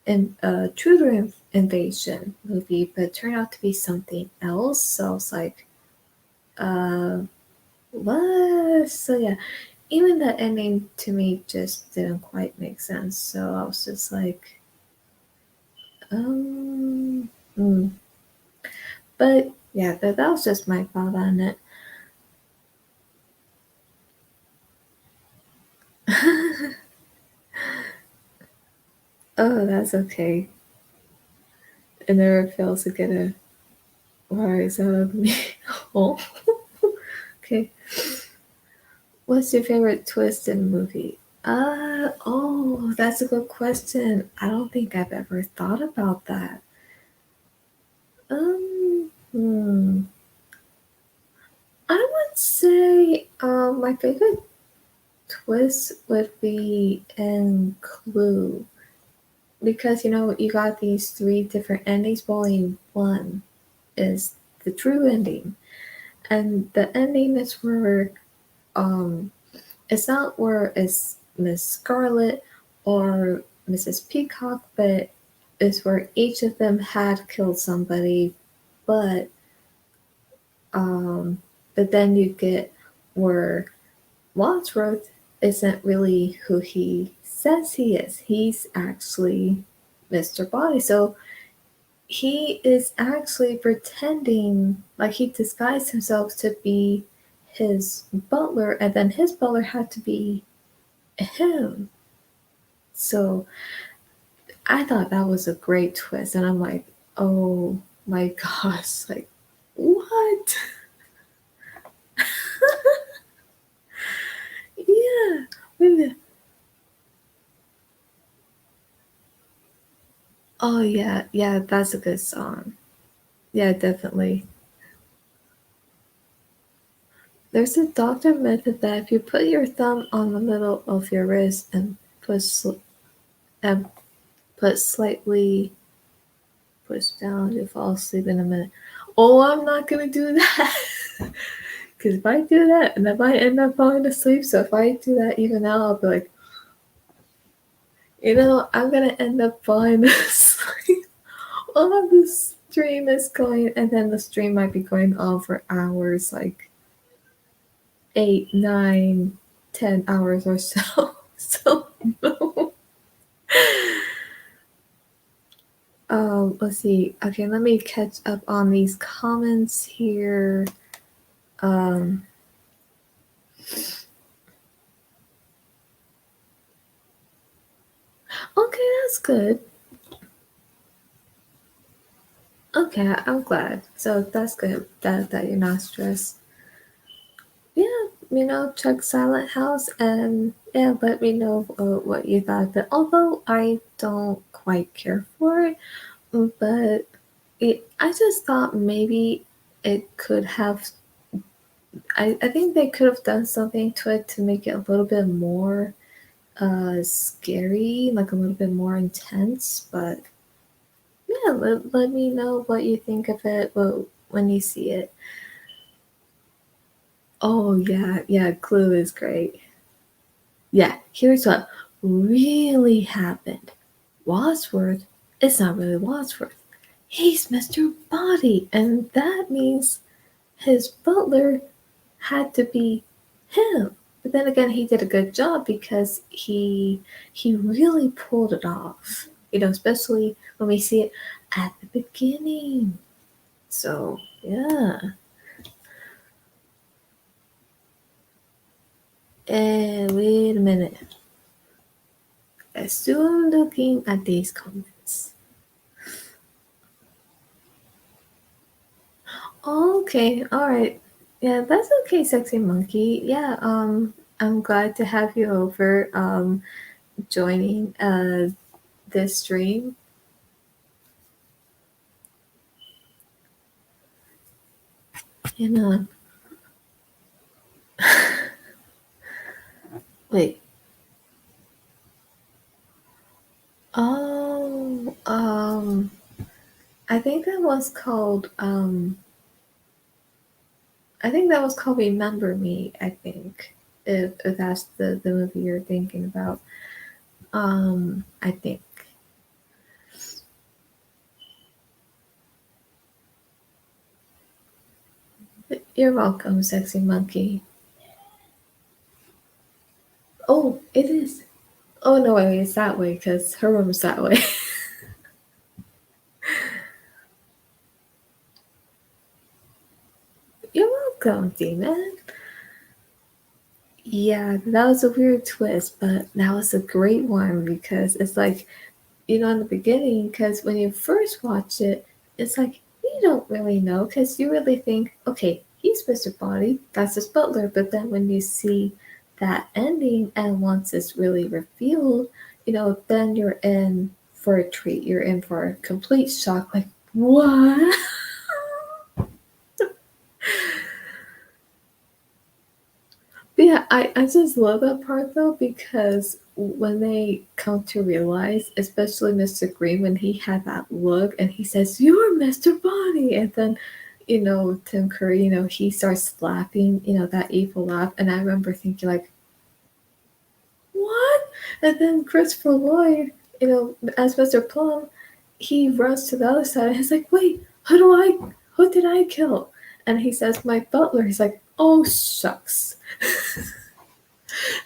invasion movie, but it turned out to be something else. So I was like, uh, what? So yeah, even the ending to me just didn't quite make sense. So I was just like, um, hmm. But yeah, that was just my thought on it. Oh, that's okay. It never fails to get a rise out of me. Oh, okay. What's your favorite twist in a movie? Oh, that's a good question. I don't think I've ever thought about that. Hmm. I would say, my favorite twist would be in Clue because you got these three different endings, but only one is the true ending, and the ending is where um it's not where it's Miss Scarlet or Mrs. Peacock, but it's where each of them had killed somebody, but um, but then you get where Wadsworth isn't really who he says he is. He's actually Mr. Body. So he is actually pretending like he disguised himself to be his butler, and then his butler had to be him. So I thought that was a great twist, and I'm like, oh my gosh, like what? Yeah, wait a minute. Oh yeah, yeah, that's a good song. Yeah, definitely. There's a doctor method that if you put your thumb on the middle of your wrist and and put slightly push down, you'll fall asleep in a minute. Oh, I'm not gonna do that. Because if I do that, and I might end up falling asleep. So if I do that even now, I'll be like, I'm gonna end up falling asleep while the stream is going, and then the stream might be going on for hours, like 8, 9, 10 hours or so. So no. Let's see. Okay, let me catch up on these comments here. Um, okay, that's good. Okay, I'm glad. So that's good that you're not stressed. Yeah, check Silent House and yeah, let me know what you thought of it. Although I don't quite care for it, but I just thought maybe it could have. I think they could have done something to it to make it a little bit more scary, like a little bit more intense. But yeah, let me know what you think of it when you see it. Oh yeah, yeah, Clue is great. Yeah, here's what really happened. Wadsworth is not really Wadsworth. He's Mr. Body, and that means his butler had to be him. But then again, he did a good job because he really pulled it off. Especially when we see it at the beginning. So yeah. And wait a minute. Still looking at these comments. Okay, all right. Yeah, that's okay, sexy monkey. Yeah, I'm glad to have you over joining this stream. You know, wait. Oh, I think that was called I think that was called Remember Me, I think. If that's the movie you're thinking about. I think. You're welcome, sexy monkey. Oh, it is. Oh no, wait, it's that way because her room's that way. You're welcome, demon. Yeah, that was a weird twist, but that was a great one because it's like, in the beginning, because when you first watch it, it's like you don't really know because you really think, okay, he's Mr. Body, that's his butler. But then when you see that ending and once it's really revealed, then you're in for a treat. You're in for a complete shock, like, what? But yeah, I just love that part though because when they come to realize, especially Mr. Green, when he had that look and he says, "You're Mr. Bonnie," and then Tim Curry, he starts laughing, that evil laugh, and I remember thinking like, "What?" And then Christopher Lloyd, as Mr. Plum, he runs to the other side and he's like, "Wait, who did I kill?" And he says, "My butler." He's like, "Oh shucks."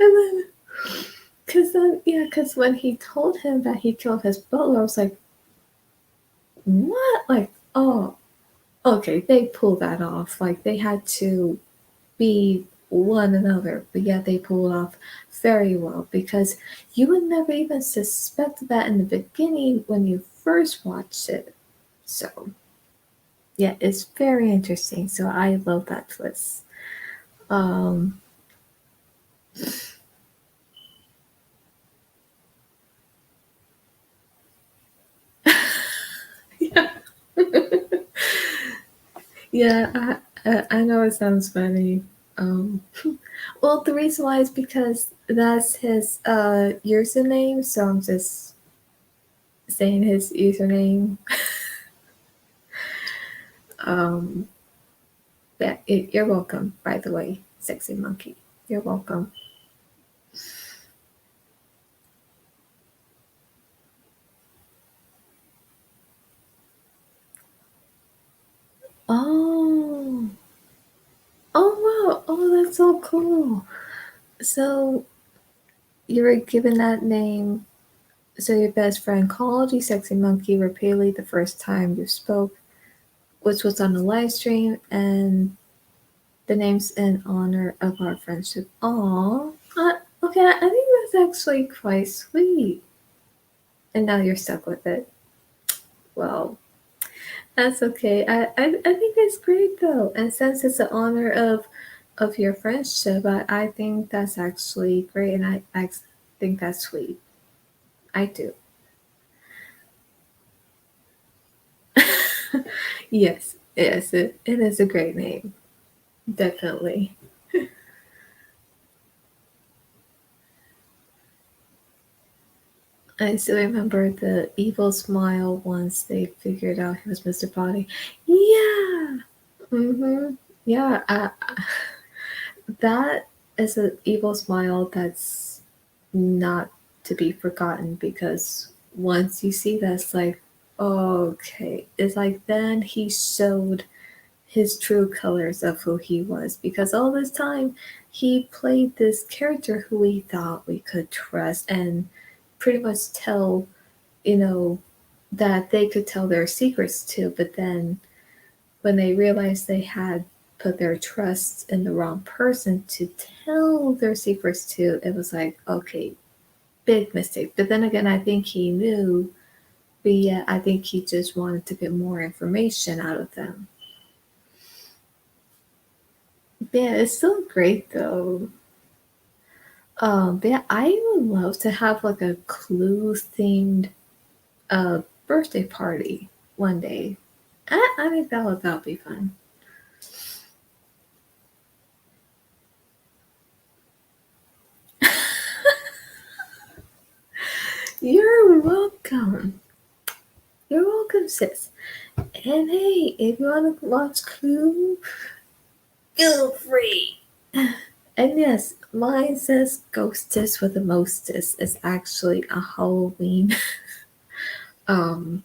And then because when he told him that he killed his butler, I was like, what? Like, oh, okay, they pulled that off. Like, they had to be one another, but yeah, they pulled off very well because you would never even suspect that in the beginning when you first watched it. So, yeah, it's very interesting. So, I love that twist. Um, yeah. Yeah, I know it sounds funny. Um, well, the reason why is because that's his username, so I'm just saying his username. Um, yeah, you're welcome, by the way, sexy monkey. You're welcome. Oh, oh wow, oh that's so cool. So you were given that name. So your best friend called you sexy monkey repeatedly the first time you spoke, which was on the live stream, and the name's in honor of our friendship. Aww. Okay, I think that's actually quite sweet. And now you're stuck with it. Well, that's okay. I think it's great though. And since it's an honor of your friendship, I think that's actually great and I think that's sweet. I do. Yes, yes, it is a great name. Definitely. I still remember the evil smile once they figured out he was Mr. Body. Yeah. Mm-hmm. Yeah. That is an evil smile that's not to be forgotten because once you see that, it's like, okay. It's like then he showed his true colors of who he was because all this time he played this character who we thought we could trust and pretty much tell that they could tell their secrets to, but then when they realized they had put their trust in the wrong person to tell their secrets to, it was like, okay, big mistake. But then again, I think he knew, but yeah, I think he just wanted to get more information out of them. Yeah, it's still great though. But yeah, I would love to have like a Clue themed birthday party one day. I think that'll be fun. You're welcome. You're welcome, sis. And hey, if you want to watch Clue, feel free. And yes, mine says Ghostess with the Mostess is actually a Halloween um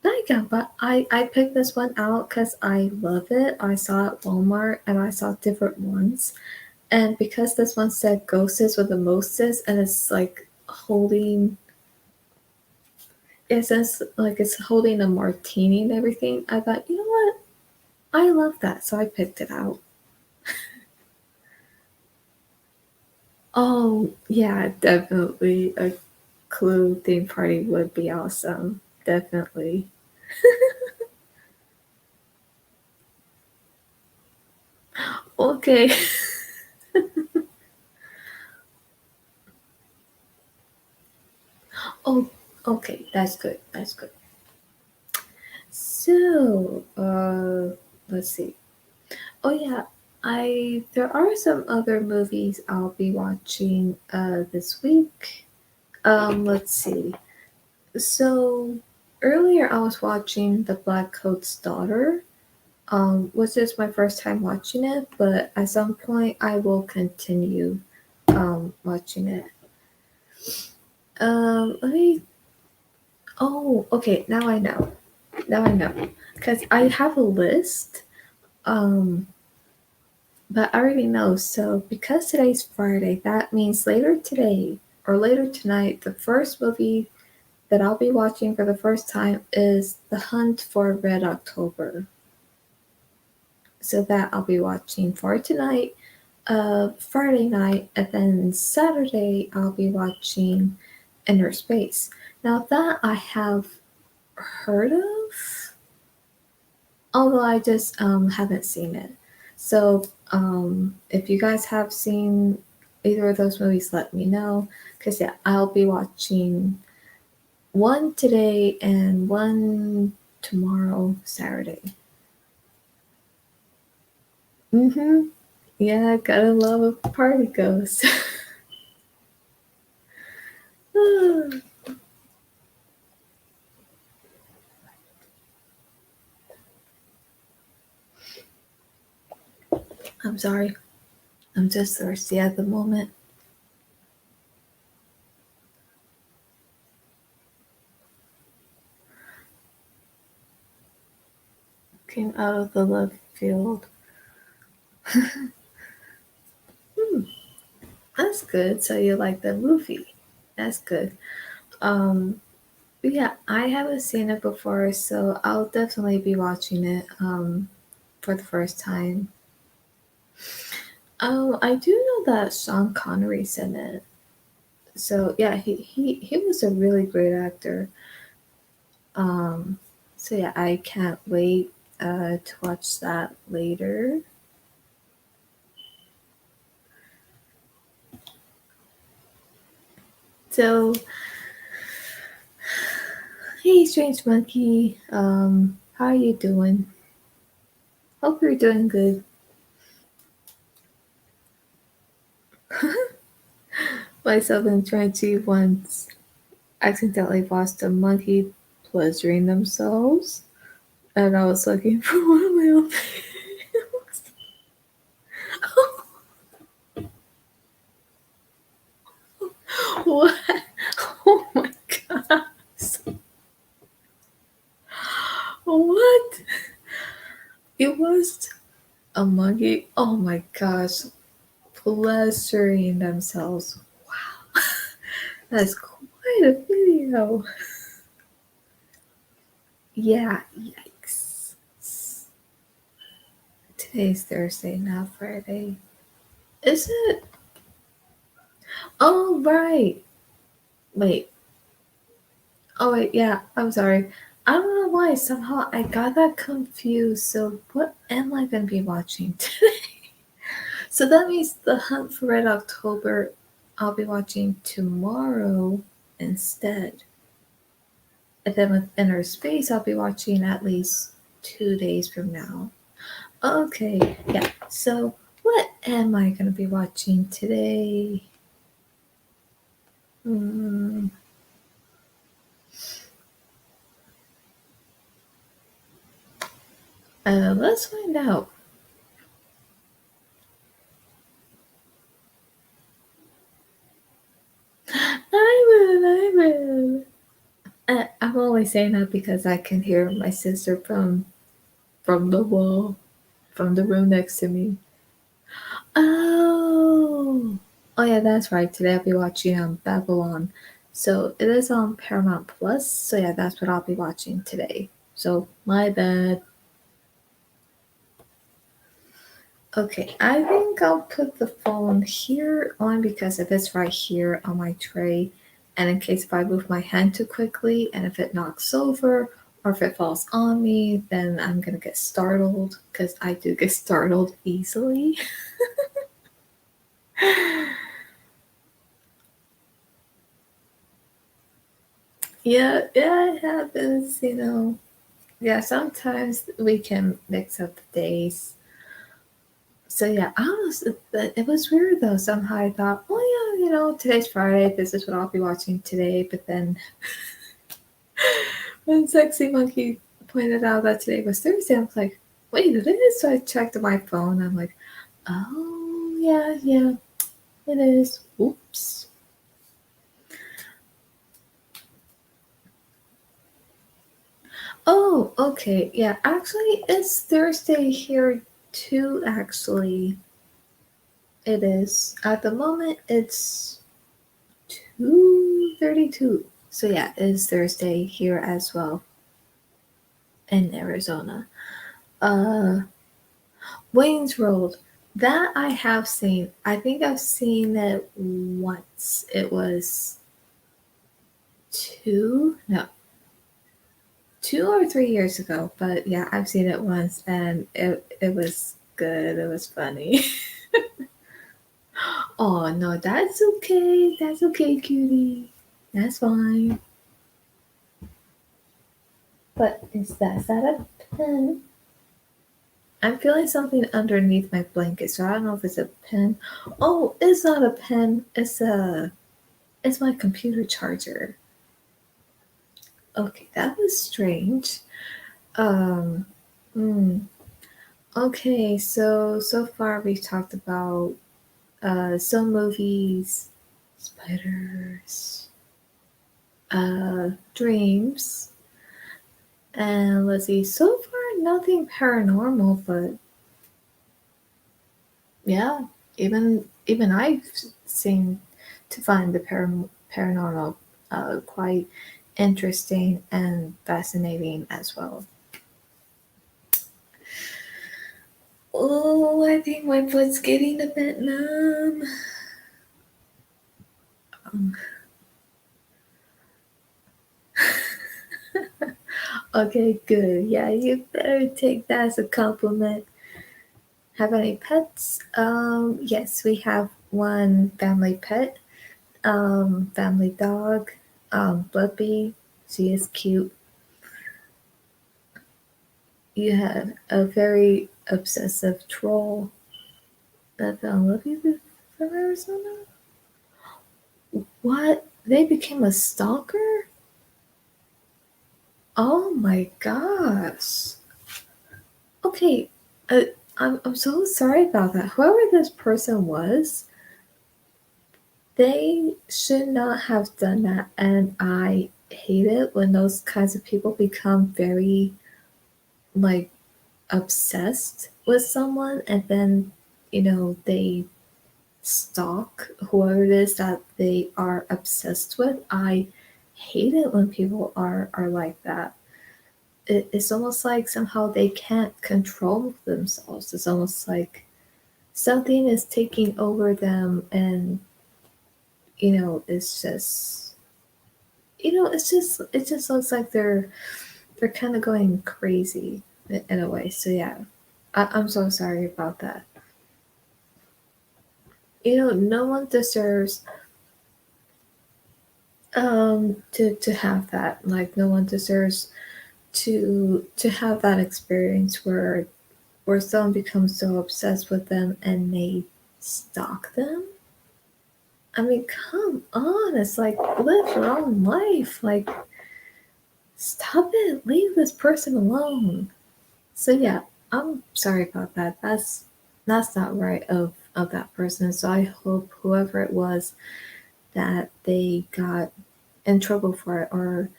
nightgown, but I picked this one out because I love it. I saw it at Walmart and I saw different ones. And because this one said Ghostess with the Mostess and it's like holding it says like it's holding a martini and everything, I thought, you know what? I love that, so I picked it out. Oh yeah, definitely a Clue theme party would be awesome. Definitely. Okay. Oh, okay. That's good. That's good. So, let's see. Oh yeah, I there are some other movies I'll be watching this week. Let's see. So earlier I was watching The Black Coat's Daughter. Which is my first time watching it, but at some point I will continue watching it. Let me. Oh, okay. Now I know. Now I know. Because I have a list, um, but I already know. So because today's Friday, that means later today or later tonight, the first movie that I'll be watching for the first time is The Hunt for Red October. So that I'll be watching for tonight, Friday night, and then Saturday I'll be watching Inner Space. Now that I have heard of, although I just haven't seen it. So if you guys have seen either of those movies, let me know. Cause yeah, I'll be watching one today and one tomorrow, Saturday. Mm-hmm. Yeah, gotta love a party ghost. I'm sorry. I'm just thirsty at the moment. Came out of the left field. Hmm, that's good. So you like the movie. That's good. But yeah, I haven't seen it before, so I'll definitely be watching it for the first time. I do know that Sean Connery's in it. So yeah, he was a really great actor. Um, so yeah, I can't wait to watch that later. So hey, Strange Monkey. How are you doing? Hope you're doing good. Myself and Twenty once accidentally watched a monkey pleasuring themselves, and I was looking for one of my own videos. What? Oh my gosh! What? It was a monkey. Oh my gosh! Pleasuring themselves. Wow, that's quite a video. Yeah, yikes. Today's Thursday, not Friday. Is it? Oh, right. Wait. Oh, wait. Yeah, I'm sorry. I don't know why. Somehow I got that confused. So, what am I going to be watching today? So that means The Hunt for Red October I'll be watching tomorrow instead. And then with Inner Space I'll be watching at least 2 days from now. Okay, yeah. So what am I gonna be watching today? Hmm. Let's find out. I will. I'm only saying that because I can hear my sister from the wall, from the room next to me. Oh, oh yeah, that's right. Today I'll be watching Babylon. So it is on Paramount Plus. So yeah, that's what I'll be watching today. So my bad. Okay, I think I'll put the phone here only because if it's right here on my tray, and in case if I move my hand too quickly and if it knocks over or if it falls on me, then I'm gonna get startled because I do get startled easily. Yeah, it happens, you know. Yeah, sometimes we can mix up the days. So yeah, it was weird though. Somehow I thought, oh yeah, you know, today's Friday. This is what I'll be watching today. But then when Sexy Monkey pointed out that today was Thursday, I was like, wait, it is. So I checked my phone. I'm like, oh yeah, it is. Oops. Oh, okay. Yeah, actually, it's Thursday here too. Actually, it is. At the moment, it's 2:32. So yeah, it is Thursday here as well in Arizona. Uh, Wayne's World. That I have seen. I think I've seen it once. It was no, 2 or 3 years ago. But yeah, I've seen it once, and it was good. It was funny. Oh no, that's okay. That's okay, cutie. That's fine. But is that a pen? I'm feeling something underneath my blanket, so I don't know if it's a pen. Oh, it's not a pen. It's my computer charger. Okay, that was strange. Um, hmm. Okay, so far we've talked about some movies, spiders, dreams, and let's see. So far, nothing paranormal, but yeah, even I've seemed to find the paranormal quite interesting and fascinating as well. Oh, I think my foot's getting a bit numb. Um, okay, good. Yeah, you better take that as a compliment. Have any pets? Yes, we have one family pet, family dog, Blippi. She is cute. You had a very obsessive troll that fell in love with you from Arizona. What? They became a stalker? Oh my gosh. Okay, uh, I'm so sorry about that. Whoever this person was, they should not have done that. And I hate it when those kinds of people become very, like, obsessed with someone and then, they stalk whoever it is that they are obsessed with. I hate it when people are like that. It's almost like somehow they can't control themselves. It's almost like something is taking over them, and it's just it just looks like they're kind of going crazy in a way. So yeah, I'm so sorry about that. no one deserves to have that. Like no one deserves to have that experience where someone becomes so obsessed with them and they stalk them. I mean, come on, it's like live your own life. Like stop it, leave this person alone. So yeah, I'm sorry about that. That's not right of that person. So I hope whoever it was that they got in trouble for it, or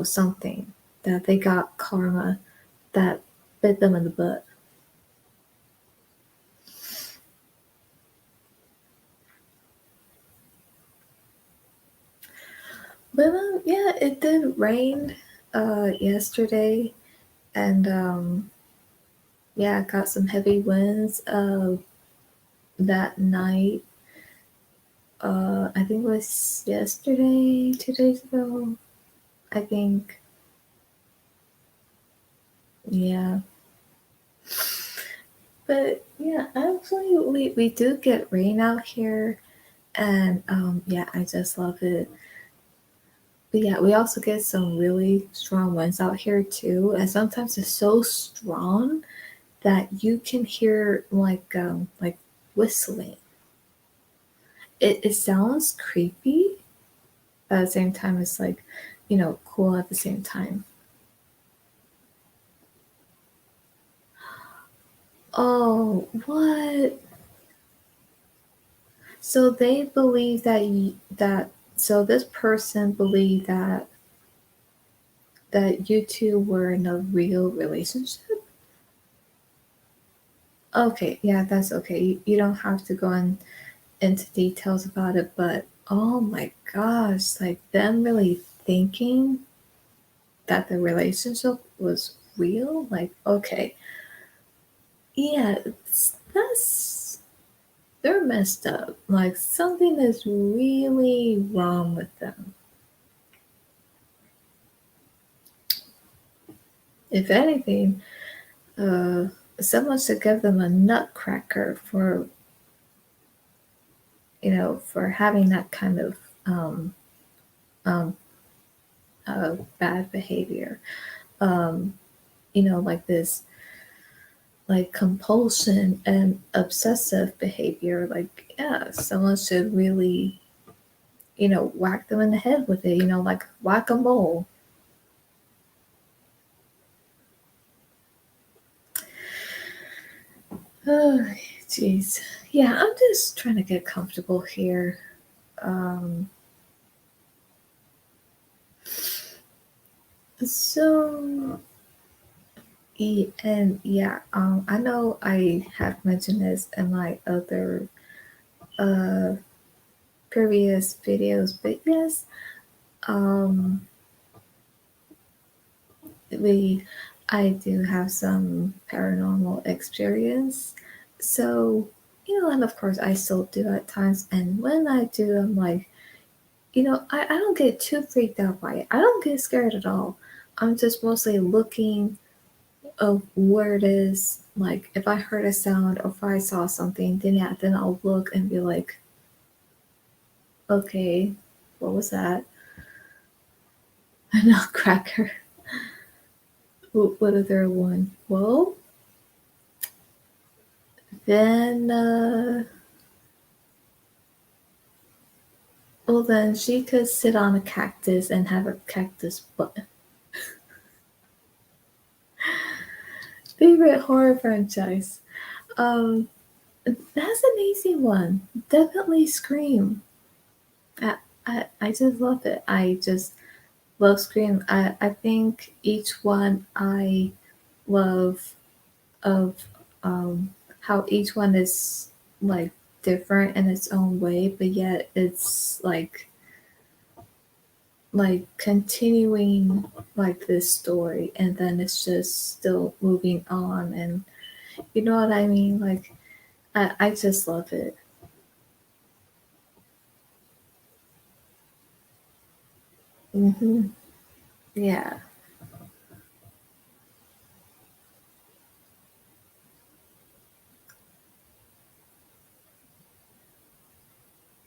something, that they got karma that bit them in the butt. But yeah, it did rain yesterday, and yeah, I got some heavy winds that night. I think it was yesterday, 2 days ago. I think, yeah. But yeah, actually, we do get rain out here, and yeah, I just love it. But yeah, we also get some really strong winds out here too, and sometimes it's so strong that you can hear like whistling. It sounds creepy, but at the same time, it's like cool at the same time. Oh, what? So they believe that so this person believed that you two were in a real relationship. Okay, yeah, that's okay. You don't have to go into details about it, but oh my gosh, like them really thinking that the relationship was real. Like, okay, yeah, that's they're messed up. Like something is really wrong with them. If anything, uh, someone should give them a nutcracker for for having that kind of um, um, bad behavior. Um, like this, like compulsion and obsessive behavior. Like, yeah, someone should really, whack them in the head with it. Like whack a mole. Oh, jeez. Yeah, I'm just trying to get comfortable here. Um, so and yeah, I know I have mentioned this in my other uh, previous videos, but yes, um, we I do have some paranormal experience. So and of course I still do at times. And when I do, I'm like, I don't get too freaked out by it. I don't get scared at all. I'm just mostly looking of where it is. Like if I heard a sound or if I saw something, then yeah, then I'll look and be like, okay, what was that? And I'll crack her. What other one? Well, then, then she could sit on a cactus and have a cactus butt. Favorite horror franchise? Um, that's an easy one. Definitely Scream. I just love it. I just love Scream. I think each one I love of how each one is like different in its own way, but yet it's like continuing like this story, and then it's just still moving on, and you know what I mean? Like I just love it. Hmm. Yeah.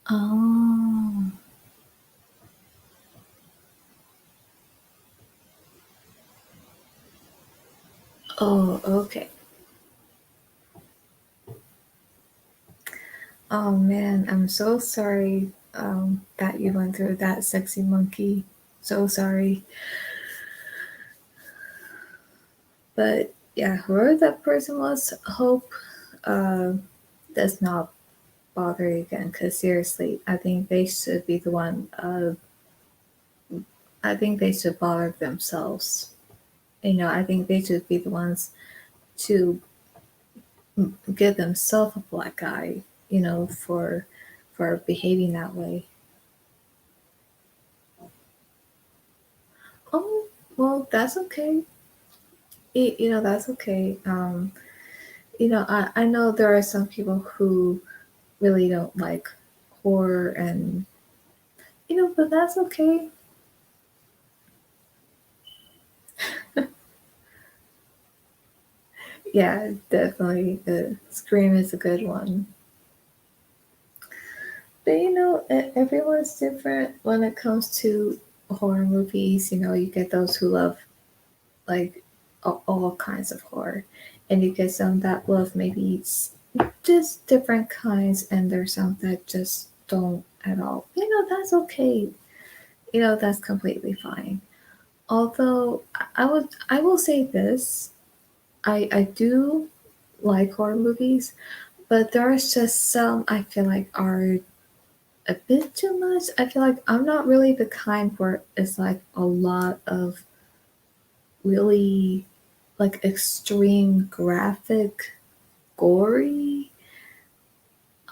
Oh, oh, okay. Oh man, I'm so sorry that you went through that, sexy monkey. So sorry. But yeah, whoever that person was, hope uh, does not bother you again. Because seriously, I think they should be the one. I think they should bother themselves. I think they should be the ones to give themselves a black eye. For behaving that way. Oh, well, that's okay. That's okay. I know there are some people who really don't like horror, and but that's okay. Yeah, definitely. Scream is a good one. But everyone's different when it comes to horror movies. You get those who love like all kinds of horror, and you get some that love maybe just different kinds, and there's some that just don't at all. That's okay. That's completely fine. Although I will say this, I do like horror movies, but there's just some I feel like are a bit too much. I feel like I'm not really the kind where it's like a lot of really like extreme graphic, gory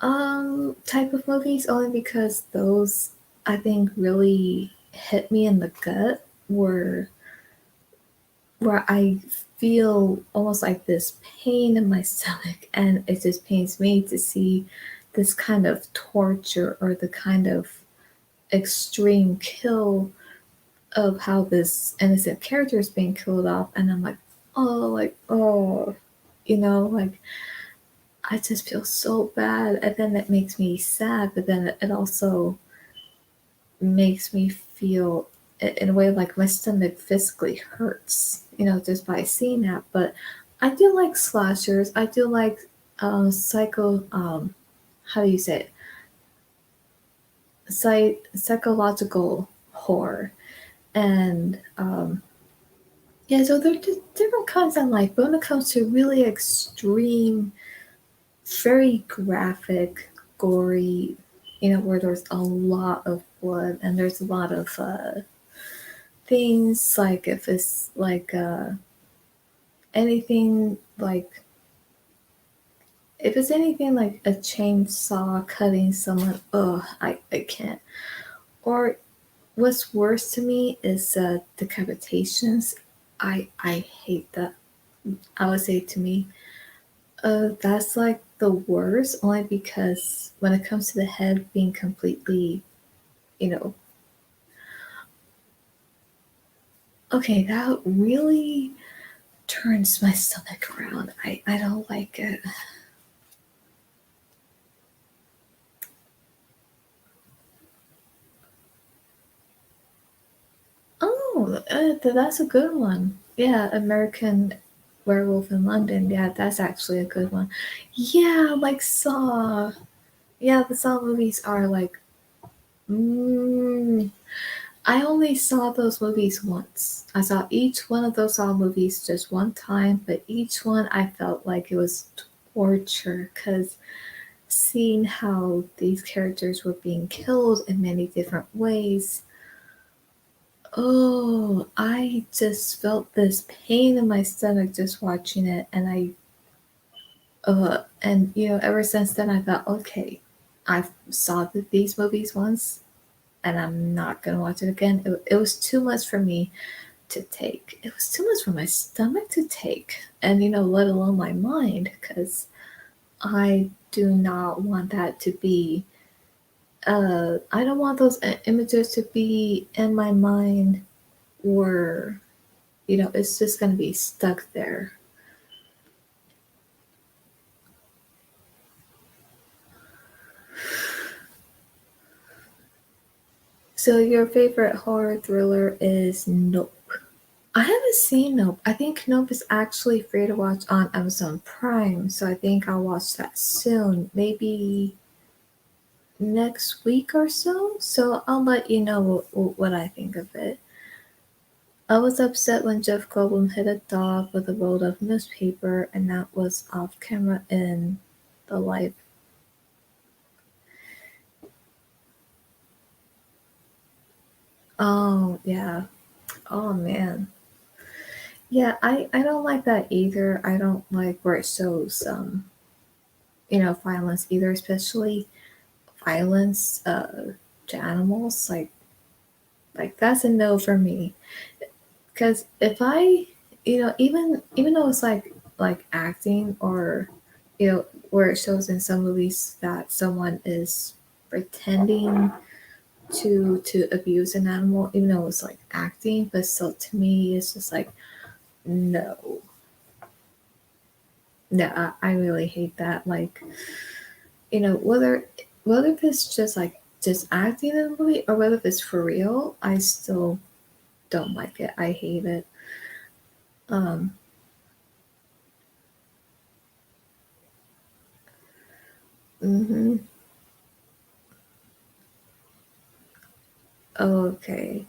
type of movies, only because those I think really hit me in the gut, where I feel almost like this pain in my stomach, and it just pains me to see this kind of torture or the kind of extreme kill of how this innocent character is being killed off, and I'm like, like I just feel so bad, and then it makes me sad, but then it also makes me feel in a way like my stomach physically hurts, just by seeing that. But I do like slashers. I do like psycho. How do you say it? Psychological horror, and yeah. So there are just different kinds I like. But when it comes to really extreme, very graphic, gory, where there's a lot of blood and there's a lot of things, like if it's like anything like if it's anything like a chainsaw cutting someone, I can't. Or what's worse to me is decapitations. I hate that. I would say to me, that's like the worst, only because when it comes to the head being completely, you know, okay, that really turns my stomach around. I don't like it. Oh, that's a good one. Yeah, American Werewolf in London. Yeah, that's actually a good one. Yeah, like Saw. Yeah, the Saw movies are like. Mm, I only saw those movies once. I saw each one of those Saw movies just one time, but each one I felt like it was torture, because seeing how these characters were being killed in many different ways. Oh, I just felt this pain in my stomach just watching it, and ever since then I thought, okay, I saw these movies once, and I'm not gonna watch it again. It was too much for me to take. It was too much for my stomach to take, and let alone my mind, because I do not want that to be. I don't want those images to be in my mind, or it's just going to be stuck there. So your favorite horror thriller is Nope. I haven't seen Nope. I think Nope is actually free to watch on Amazon Prime, so I think I'll watch that soon. Maybe next week or so. So I'll let you know what I think of it. I was upset when Jeff Goldblum hit a dog with a rolled up newspaper, and that was off camera in the live. Oh, yeah. Oh, man. Yeah, I don't like that either. I don't like where it shows, violence either, especially violence to animals. Like that's a no for me. Because if I, even though it's like acting or, where it shows in some movies that someone is pretending to abuse an animal, even though it's like acting, but still to me it's just like no, no, I really hate that. Like, whether if it's just like just acting in a movie or whether if it's for real, I still don't like it. I hate it. Um, hmm. Okay.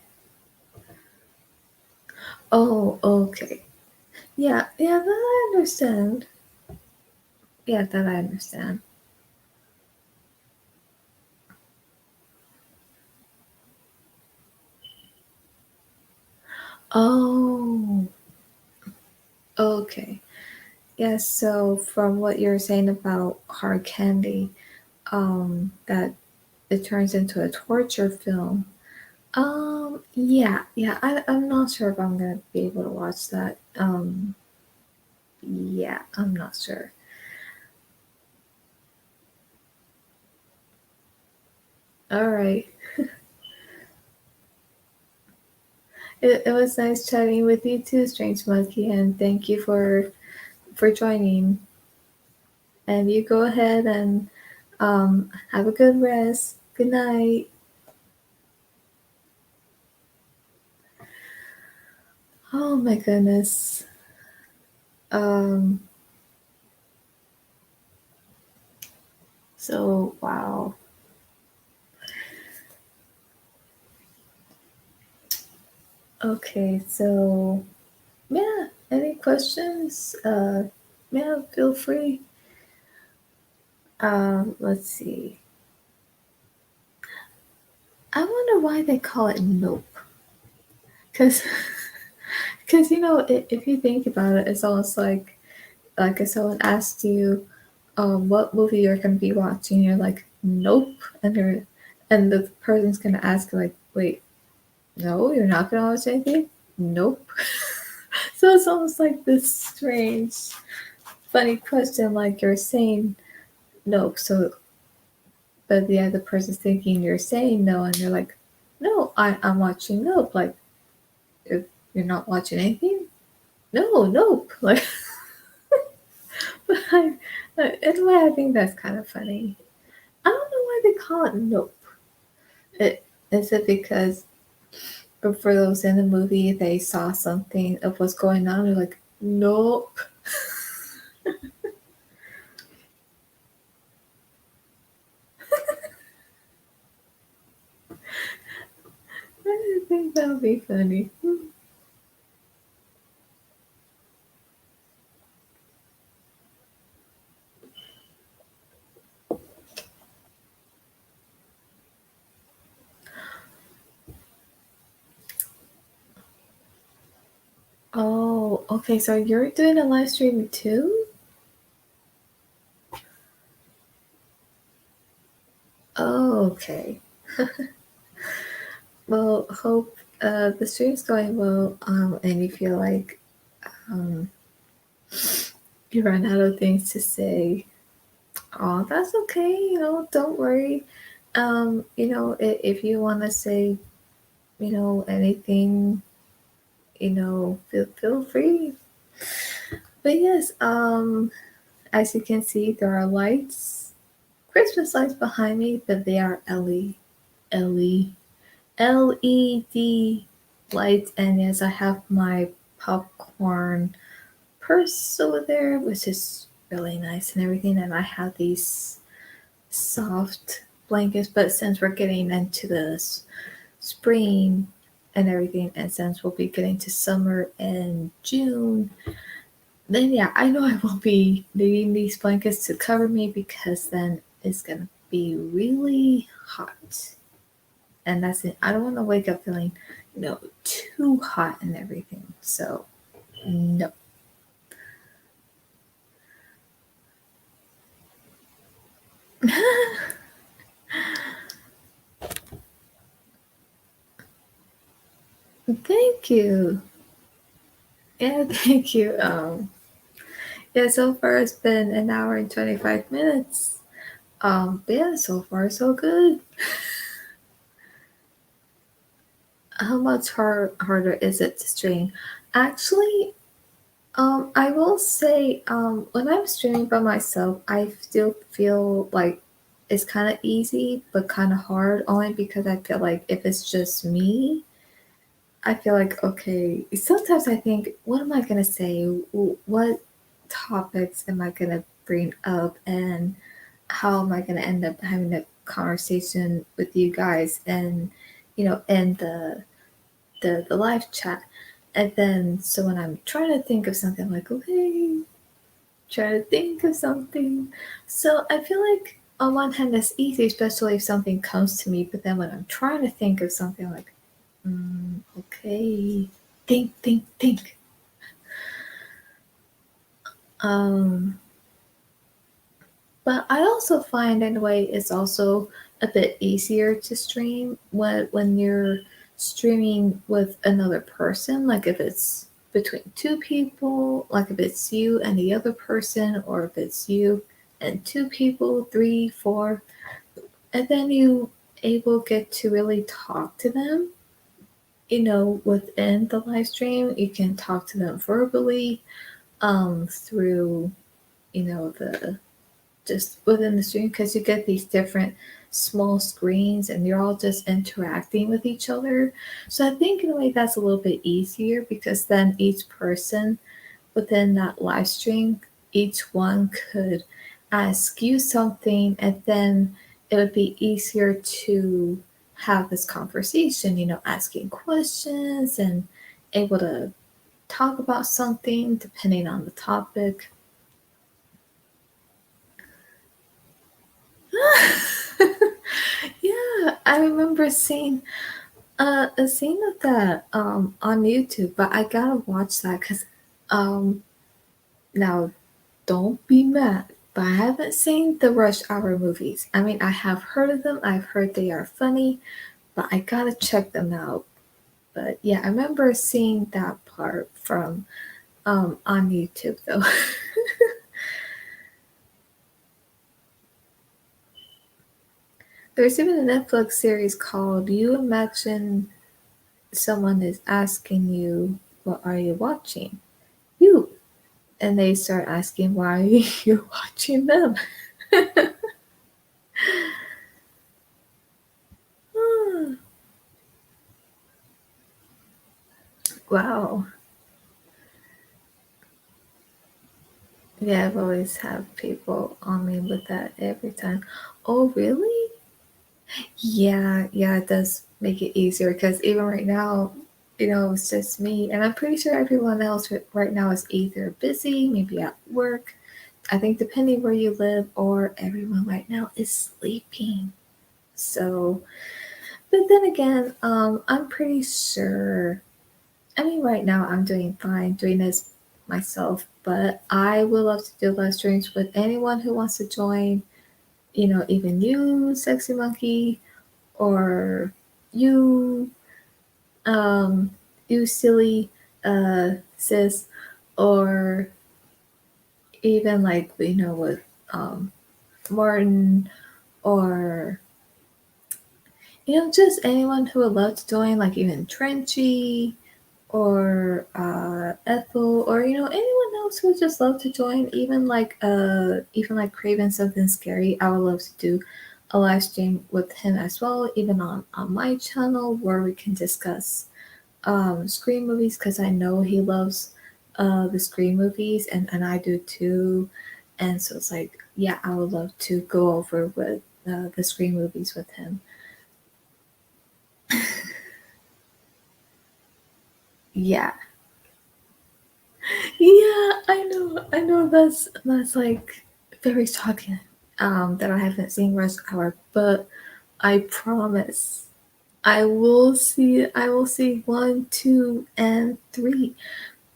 Oh, okay. Yeah, yeah, that I understand. Yeah, that I understand. Oh, okay. Yes, so from what you're saying about hard candy, that it turns into a torture film. Yeah, I'm not sure if I'm gonna be able to watch that. Yeah, I'm not sure. All right. It was nice chatting with you too, Strange Monkey, and thank you for joining. And you go ahead and have a good rest. Good night. Oh my goodness. Um, so wow. Okay, so yeah, any questions? Yeah, feel free. Let's see. I wonder why they call it Nope. Cause, cause if you think about it, it's almost like if someone asked you, what movie you're gonna be watching, you're like, Nope, and the person's gonna ask like, wait, no, you're not gonna watch anything? Nope. So it's almost like this strange, funny question, like you're saying nope. So, but the other person's thinking you're saying no, and you're like, no, I'm watching Nope. Like, if you're not watching anything, no, Nope. Like, but anyway, I think that's kind of funny. I don't know why they call it Nope. Is it because for those in the movie they saw something of what's going on? They're like, nope. I think that would be funny. Oh, okay. So you're doing a live stream too? Oh, okay. Well, hope the stream's going well. And you feel like um you run out of things to say. Oh, that's okay. Don't worry. If you want to say, anything, feel free. But yes, as you can see, there are lights, Christmas lights behind me, but they are LED. LED lights, and yes, I have my popcorn purse over there, which is really nice and everything. And I have these soft blankets, but since we're getting into the spring and everything, and since we'll be getting to summer in June, then yeah, I know I won't be needing these blankets to cover me because then it's gonna be really hot. And that's it. I don't want to wake up feeling, too hot and everything. So, no. Thank you. Yeah, thank you. Yeah, so far it's been an hour and 25 minutes. But yeah, so far so good. How much harder is it to stream? Actually, I will say, when I'm streaming by myself, I still feel like it's kind of easy, but kind of hard, only because I feel like if it's just me, I feel like, okay, sometimes I think, what am I going to say? What topics am I going to bring up? And how am I going to end up having a conversation with you guys and, in the live chat? And then, so when I'm trying to think of something, I'm like, okay, try to think of something. So I feel like on one hand, that's easy, especially if something comes to me. But then when I'm trying to think of something, I'm like, okay, think. Um, but I also find in a way it's also a bit easier to stream when you're streaming with another person. Like if it's between two people, like if it's you and the other person, or if it's you and two people, three, four, and then you able get to really talk to them. Within the live stream, you can talk to them verbally, through the just within the stream, because you get these different small screens and you're all just interacting with each other. So I think in a way that's a little bit easier, because then each person within that live stream, each one could ask you something, and then it would be easier to have this conversation, asking questions and able to talk about something depending on the topic. Yeah, I remember seeing a scene of that on YouTube, but I gotta watch that because now don't be mad, but I haven't seen the Rush Hour movies. I mean, I have heard of them. I've heard they are funny, but I gotta check them out. But yeah, I remember seeing that part from on YouTube though. There's even a Netflix series called "You Imagine Someone is Asking You, What Are You Watching?" You. And they start asking why you're watching them. Wow. Yeah, I've always had people on me with that every time. Oh, really? Yeah, it does make it easier because even right now, it's just me. And I'm pretty sure everyone else right now is either busy, maybe at work. I think depending where you live, or everyone right now is sleeping. So, but then again, I'm pretty sure. I mean, right now I'm doing fine doing this myself, but I would love to do live streams with anyone who wants to join. Even you, sexy monkey, or you, um, you silly, sis, or even like with Martin, or just anyone who would love to join, like even Trenchy, or Ethel, or anyone else who would just love to join, even like Craven Something Scary. I would love to do a live stream with him as well, even on my channel where we can discuss Scream movies because I know he loves the Scream movies and I do too. And so it's like, yeah, I would love to go over with the Scream movies with him. Yeah, yeah, I know that's like very shocking. That I haven't seen Rush Hour, but I promise I will see one, two, and three.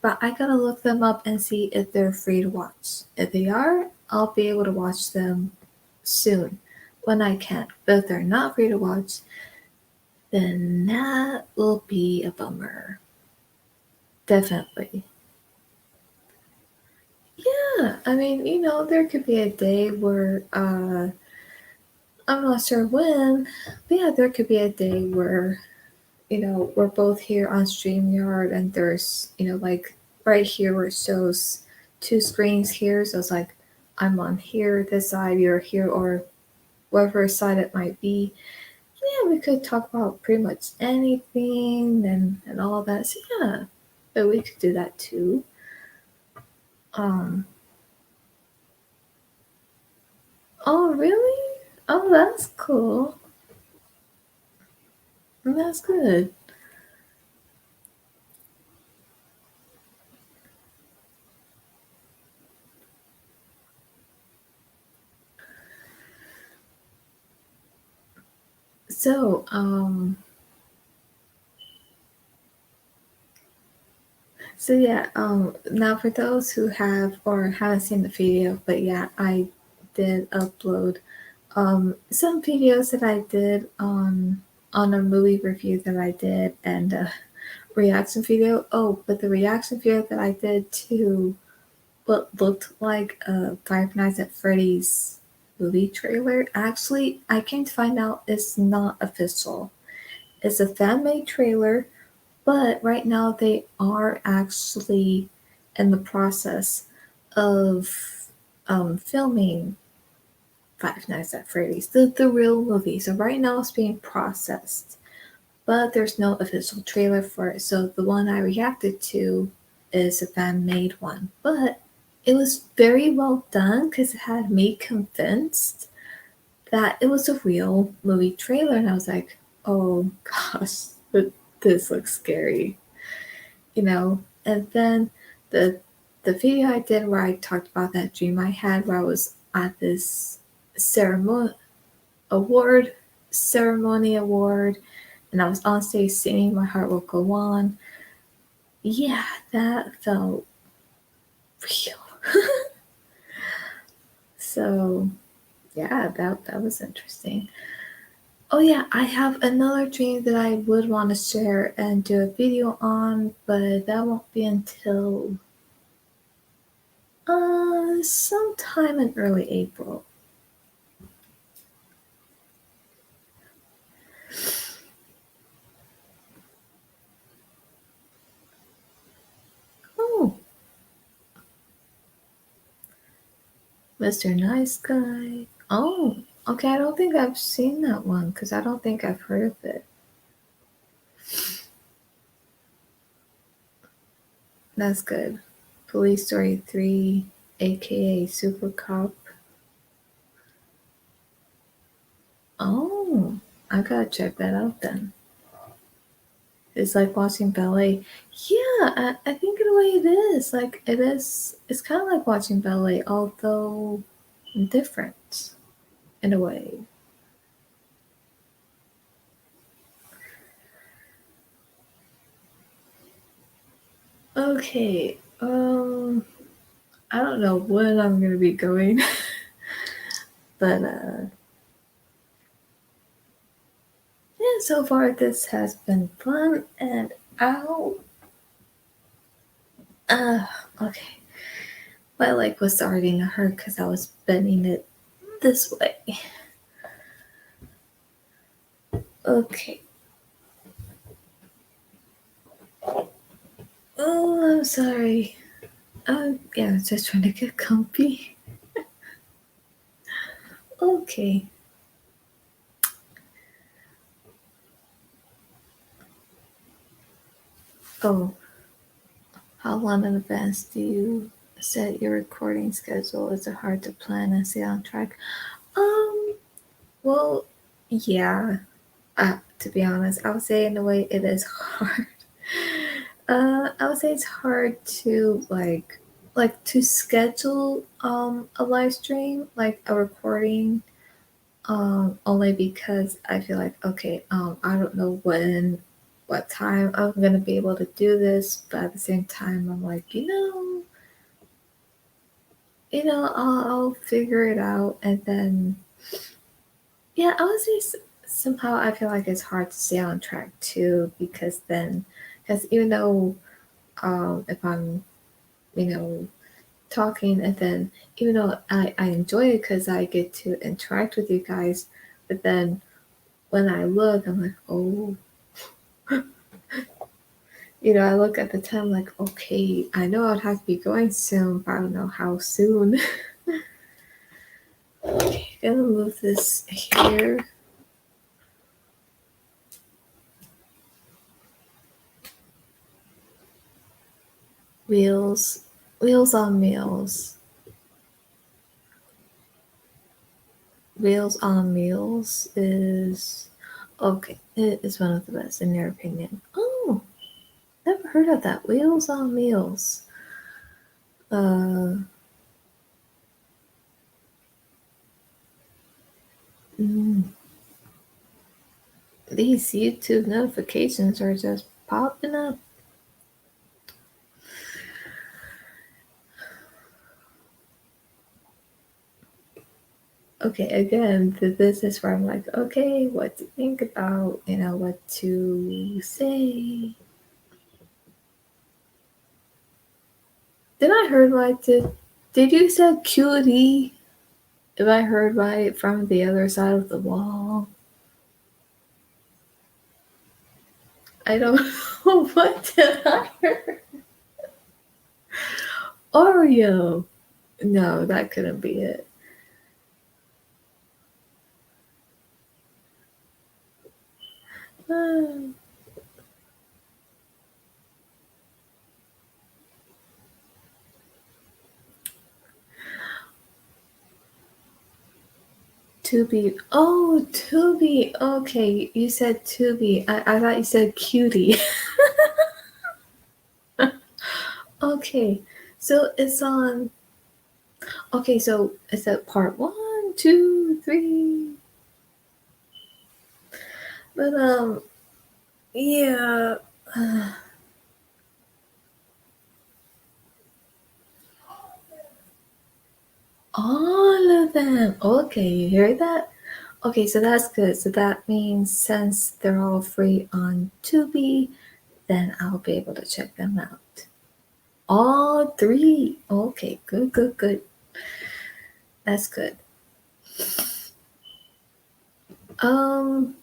But I gotta look them up and see if they're free to watch. If they are, I'll be able to watch them soon when I can. But if they're not free to watch, then that will be a bummer. Definitely. Yeah, I mean, there could be a day where I'm not sure when, but yeah, there could be a day where we're both here on StreamYard and there's, like right here where it shows two screens here. So it's like I'm on here, this side, you're here, or whatever side it might be. Yeah, we could talk about pretty much anything and all that. So yeah, but we could do that too. Um, oh, really? Oh, that's cool. That's good. So, So yeah, now for those who have or haven't seen the video, but yeah, I did upload some videos that I did on a movie review that I did and a reaction video. Oh, but the reaction video that I did to what looked like a Five Nights at Freddy's movie trailer. Actually, I came to find out it's not official. It's a fan made trailer, but right now they are actually in the process of filming Five Nights at Freddy's, the real movie. So right now it's being processed, but there's no official trailer for it. So the one I reacted to is a fan made one, but it was very well done because it had me convinced that it was a real movie trailer, and I was like, oh gosh, this looks scary. And then the the video I did where I talked about that dream I had where I was at this ceremony award award and I was on stage singing My Heart Will Go On. Yeah, that felt real. So yeah, that was interesting. Oh yeah, I have another dream that I would want to share and do a video on, but that won't be until sometime in early April. Oh, Mr. Nice Guy. Oh, okay. I don't think I've seen that one because I don't think I've heard of it. That's good. Police Story 3, aka Super Cop. Oh, I gotta check that out then. It's like watching ballet. Yeah, I think in a way it is. Like, it is, it's kind of like watching ballet, although different in a way. Okay, I don't know when I'm gonna be going, but yeah, so far this has been fun, and I'll. Uh, okay, my leg was starting to hurt because I was bending it this way. Okay. Oh, I'm sorry. Yeah, I was just trying to get comfy. Okay. Oh, how long in advance do you set your recording schedule? Is it hard to plan and stay on track? Um, well, yeah. To be honest, I would say in a way it is hard. I would say it's hard to like to schedule a live stream, like a recording, only because I feel like okay, I don't know what time I'm gonna be able to do this, but at the same time I'm like, I'll figure it out, and then yeah, I would say somehow I feel like it's hard to stay on track too, because even though if I'm you know talking, and then even though I enjoy it because I get to interact with you guys, but then when I look, I'm like, oh, I look at the time like, okay, I know I'd have to be going soon, but I don't know how soon. Okay, gonna move this here. Wheels, wheels on meals. Wheels on Meals is okay. It is one of the best in your opinion. Oh, never heard of that. Wheels on Meals. Uh, mm, these YouTube notifications are just popping up. Okay, again, this is where I'm like, okay, what to think about, what to say. Did I heard right? Did you say cutie? If I heard right from the other side of the wall? I don't know what did I hear. Oreo. No, that couldn't be it. Uh, to be. Oh, to be. Okay, you said to be. I thought you said cutie. Okay, so it's on. Okay, so it's at part one, two, three. But yeah. All of them. Okay, you hear that? Okay, so that's good. So that means since they're all free on Tubi, then I'll be able to check them out. All three. Okay, good, good, good. That's good. Um,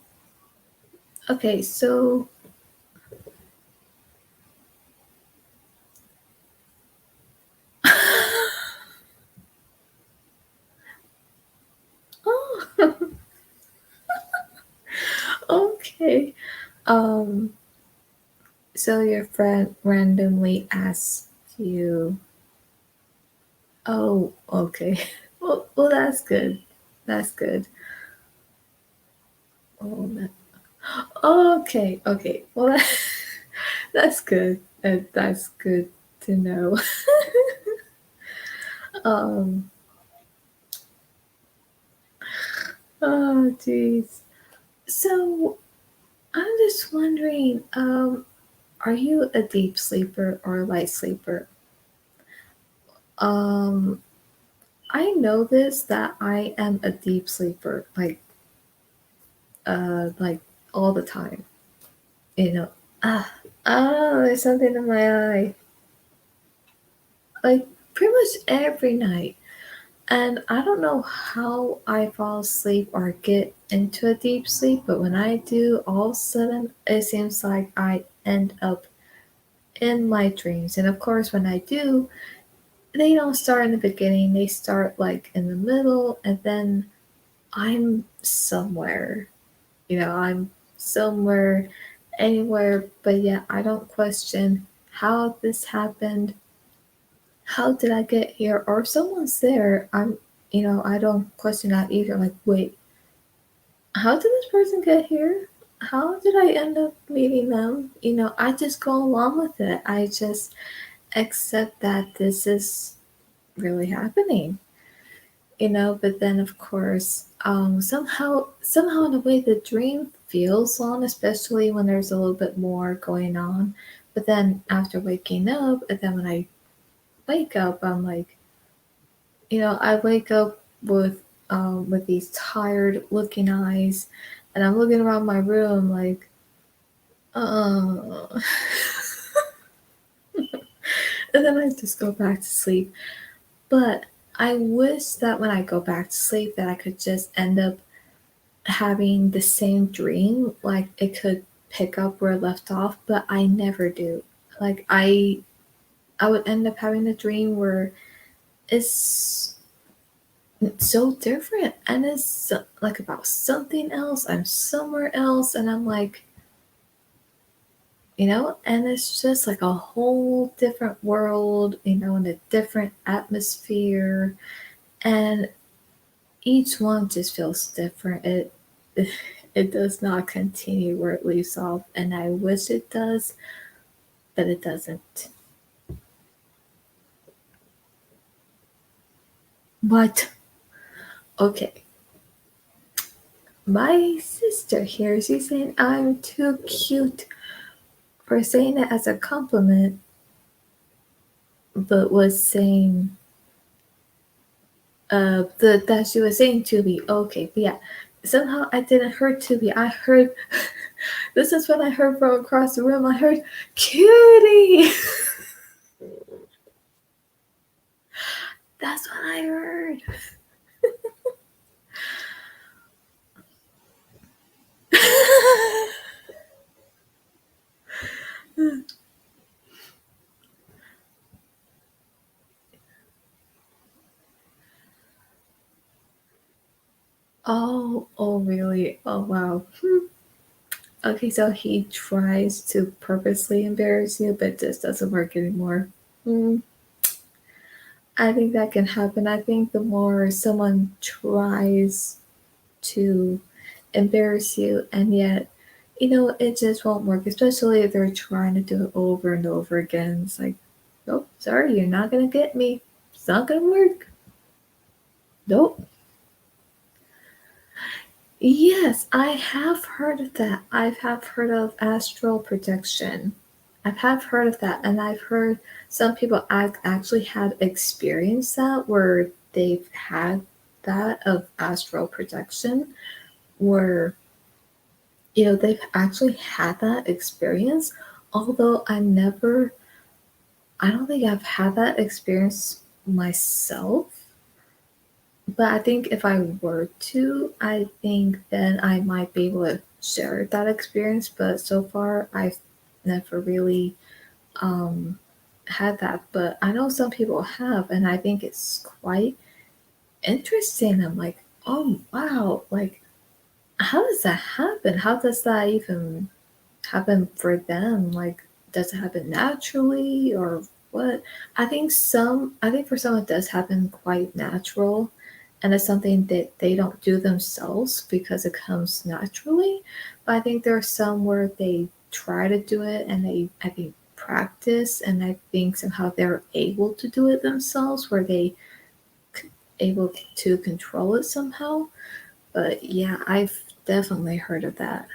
okay, so oh, okay. Um, so your friend randomly asked you, oh, okay. Well, that's good. That's good. Oh, okay, okay. Well, that's good. That's good to know. Um, oh, jeez. So I'm just wondering, are you a deep sleeper or a light sleeper? Um, I know this that I am a deep sleeper, like all the time. You know, ah, there's something in my eye. Like pretty much every night. And I don't know how I fall asleep or get into a deep sleep, but when I do, all of a sudden it seems like I end up in my dreams. And of course, when I do, they don't start in the beginning, they start like in the middle, and then I'm somewhere. I'm somewhere, anywhere. But yeah, I don't question how this happened. How did I get here? Or if someone's there, I don't question that either. Like, wait, how did this person get here? How did I end up meeting them? I just go along with it. I just accept that this is really happening. But then of course, somehow in a way the dream feels long, especially when there's a little bit more going on. But then after waking up, and then when I wake up, I'm like, I wake up with these tired looking eyes, and I'm looking around my room like, uh, and then I just go back to sleep. But I wish that when I go back to sleep that I could just end up having the same dream, like it could pick up where it left off, but I never do. Like I would end up having a dream where it's so different and it's like about something else. I'm somewhere else and I'm like, and it's just like a whole different world, in a different atmosphere. And each one just feels different. It does not continue where it leaves off, and I wish it does, but it doesn't. But okay, my sister here, she's saying I'm too cute for saying it as a compliment, but was saying that she was saying to me. Okay, but yeah, somehow I didn't hear to me. I heard this is when I heard from across the room. I heard cutie. That's what I heard. Oh, really? Oh, wow. Okay, so he tries to purposely embarrass you, but just doesn't work anymore. Hmm. I think that can happen. I think the more someone tries to embarrass you, and yet, it just won't work, especially if they're trying to do it over and over again. It's like, nope, sorry, you're not going to get me. It's not going to work. Nope. Yes, I have heard of that. I have heard of astral projection. I have heard of that, and I've heard some people actually had experienced that where they've had that of astral projection, where they've actually had that experience. Although I don't think I've had that experience myself. But I think if I were to, I think then I might be able to share that experience. But so far, I've never really had that. But I know some people have, and I think it's quite interesting. I'm like, oh wow, like how does that happen? How does that even happen for them? Like, does it happen naturally or what? I think for some it does happen quite natural, and it's something that they don't do themselves because it comes naturally. But I think there are some where they try to do it and I think practice, and I think somehow they're able to do it themselves where they able to control it somehow. But yeah, I've definitely heard of that.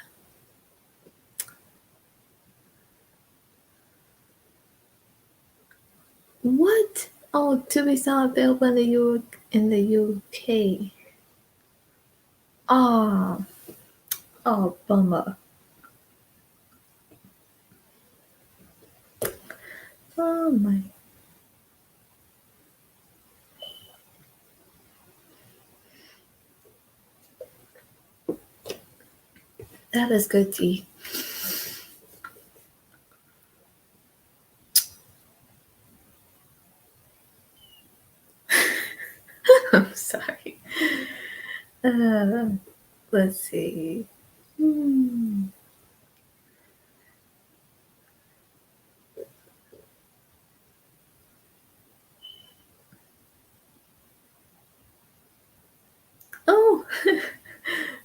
What? Oh, to be not available in the UK. Ah, oh, bummer. Oh my, that is good tea. I'm sorry. Uh, let's see. Hmm.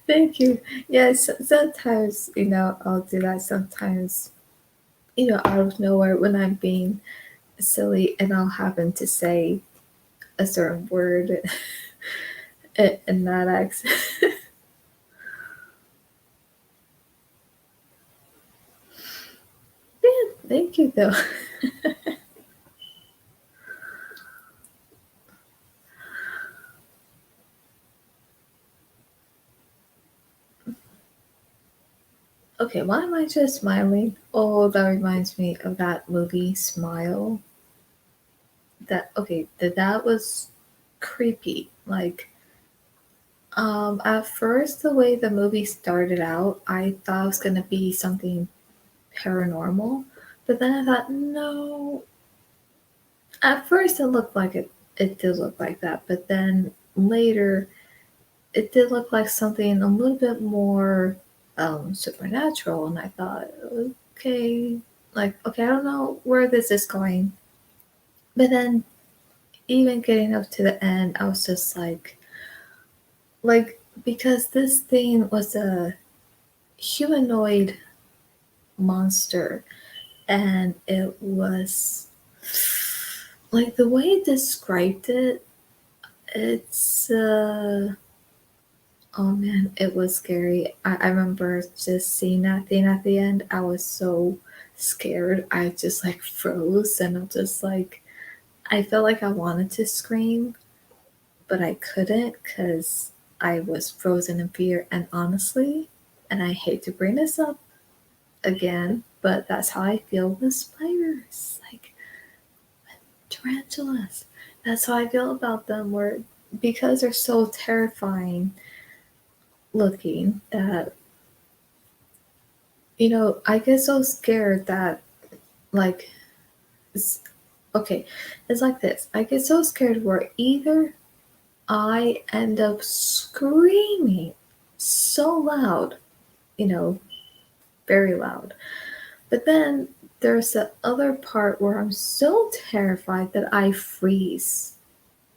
Thank you. Yes, sometimes, I'll do that. Sometimes, out of nowhere when I'm being silly and I'll happen to say a certain word in that accent. Yeah, thank you, though. Okay, why am I just smiling? Oh, that reminds me of that movie, Smile. That was creepy. Like, at first, the way the movie started out, I thought it was gonna be something paranormal, but then I thought, no. At first, it looked like it. It did look like that, but then later, it did look like something a little bit more supernatural, and I thought, okay, okay, I don't know where this is going, but then even getting up to the end, I was just like because this thing was a humanoid monster, and it was like the way it described it. It's Oh man, it was scary. I remember just seeing that thing at the end. I was so scared. I just like froze and I'm just like, I felt like I wanted to scream, but I couldn't because I was frozen in fear. And honestly, and I hate to bring this up again, but that's how I feel with spiders, like tarantulas. That's how I feel about them, where because they're so terrifying looking that I get so scared that, like, it's, okay, it's like this. I get so scared where either I end up screaming so loud, you know, very loud. But then there's the other part where I'm so terrified that I freeze.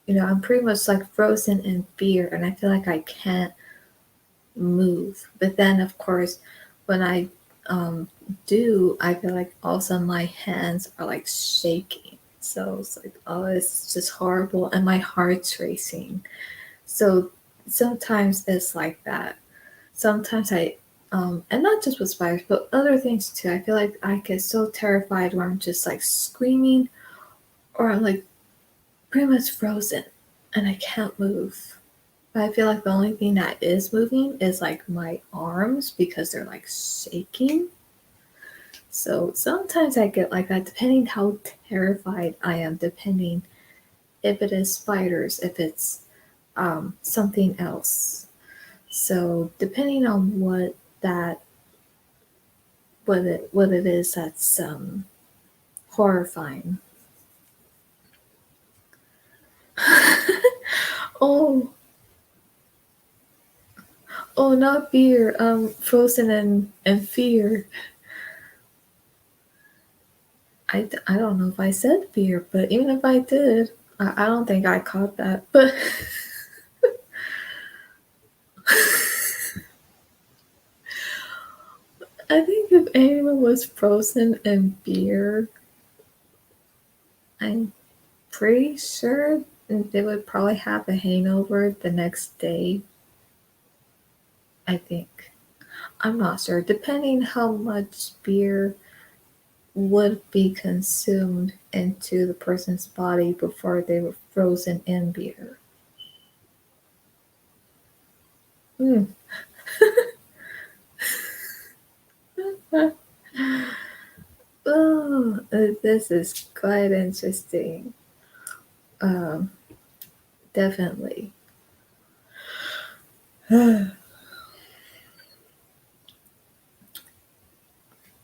I'm pretty much like frozen in fear and I feel like I can't move. But then, of course, when I um, do, I feel like all of a sudden my hands are like shaking. So it's like, oh, it's just horrible. And my heart's racing. So sometimes it's like that. Sometimes and not just with spiders, but other things too. I feel like I get so terrified where I'm just like screaming or I'm like pretty much frozen and I can't move. But I feel like the only thing that is moving is like my arms because they're like shaking. So sometimes I get like that depending how terrified I am, depending if it is spiders, if it's something else. So depending on that what it is that's horrifying. Oh, oh, not beer. Frozen and fear. I don't know if I said beer, but even if I did, I don't think I caught that. But I think if anyone was frozen in beer, I'm pretty sure they would probably have a hangover the next day. I think. I'm not sure. Depending how much beer would be consumed into the person's body before they were frozen in beer. Hmm. Oh, this is quite interesting. Um, definitely.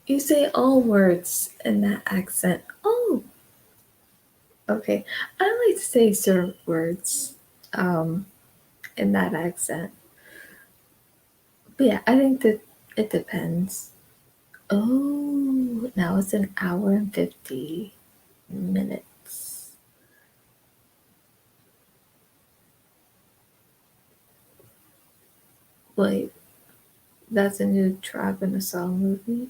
You say all words in that accent. Oh, okay. I like to say certain words um, in that accent. But yeah, I think that it depends. Oh, now it's an hour and 50 minutes. Wait, that's a new trap in a song movie?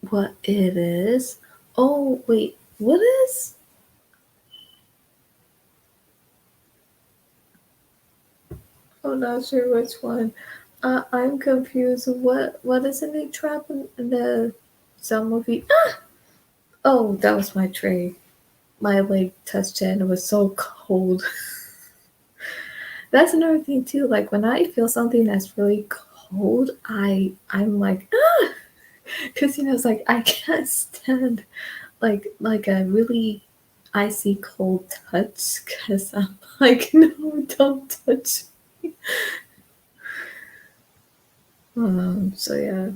What it is? Oh, wait, what is? I'm not sure which one. I'm confused. What is a new trap in the song movie? Oh, that was my tray. My leg touched it and it was so cold. That's another thing too. Like when I feel something that's really cold, I'm like, because it's like I can't stand like a really icy cold touch because I'm like, no, don't touch. So yeah.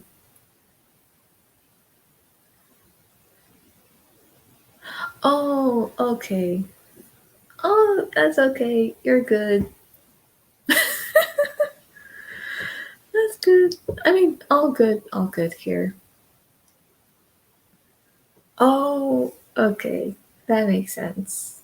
Oh, okay. Oh, that's okay. You're good. That's good. I mean, all good here. Oh, okay. That makes sense.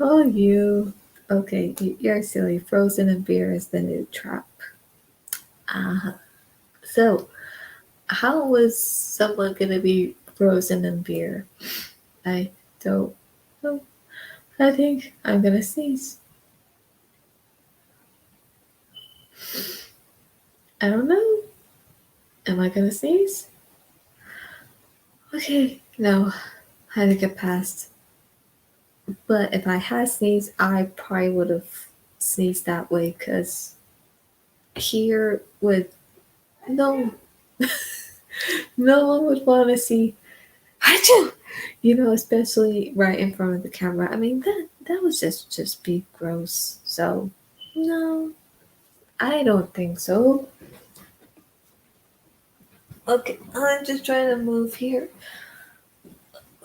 Oh, you. Okay, you're silly. Frozen and beer is the new trap. Uh, so, how was someone gonna be frozen in beer? I don't know. I think I'm gonna sneeze. I don't know. Am I gonna sneeze? Okay, no. I think it passed. But if I had sneezed, I probably would have sneezed that way because here would no no one would want to see Achoo! Especially right in front of the camera. I mean that was just be gross. So no, I don't think so. Okay, I'm just trying to move here.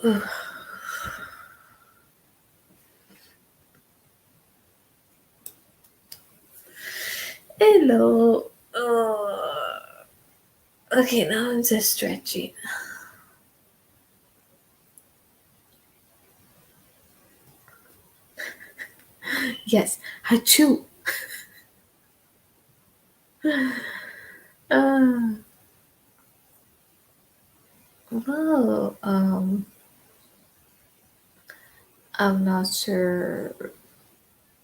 Ugh. Hello. Okay, now I'm just stretching. Yes, achoo. Uh, well, I'm not sure.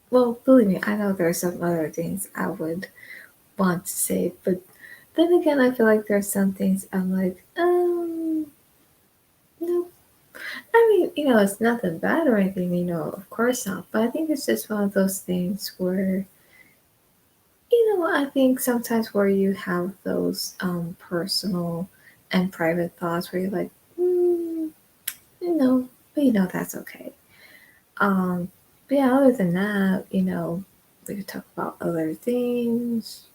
Well, believe me, I know there's some other things I would want to say, but then again, I feel like there's some things I'm like, no. I mean, it's nothing bad or anything, of course not. But I think it's just one of those things where, I think sometimes where you have those personal and private thoughts where you're like, but that's okay. But yeah, other than that, we could talk about other things.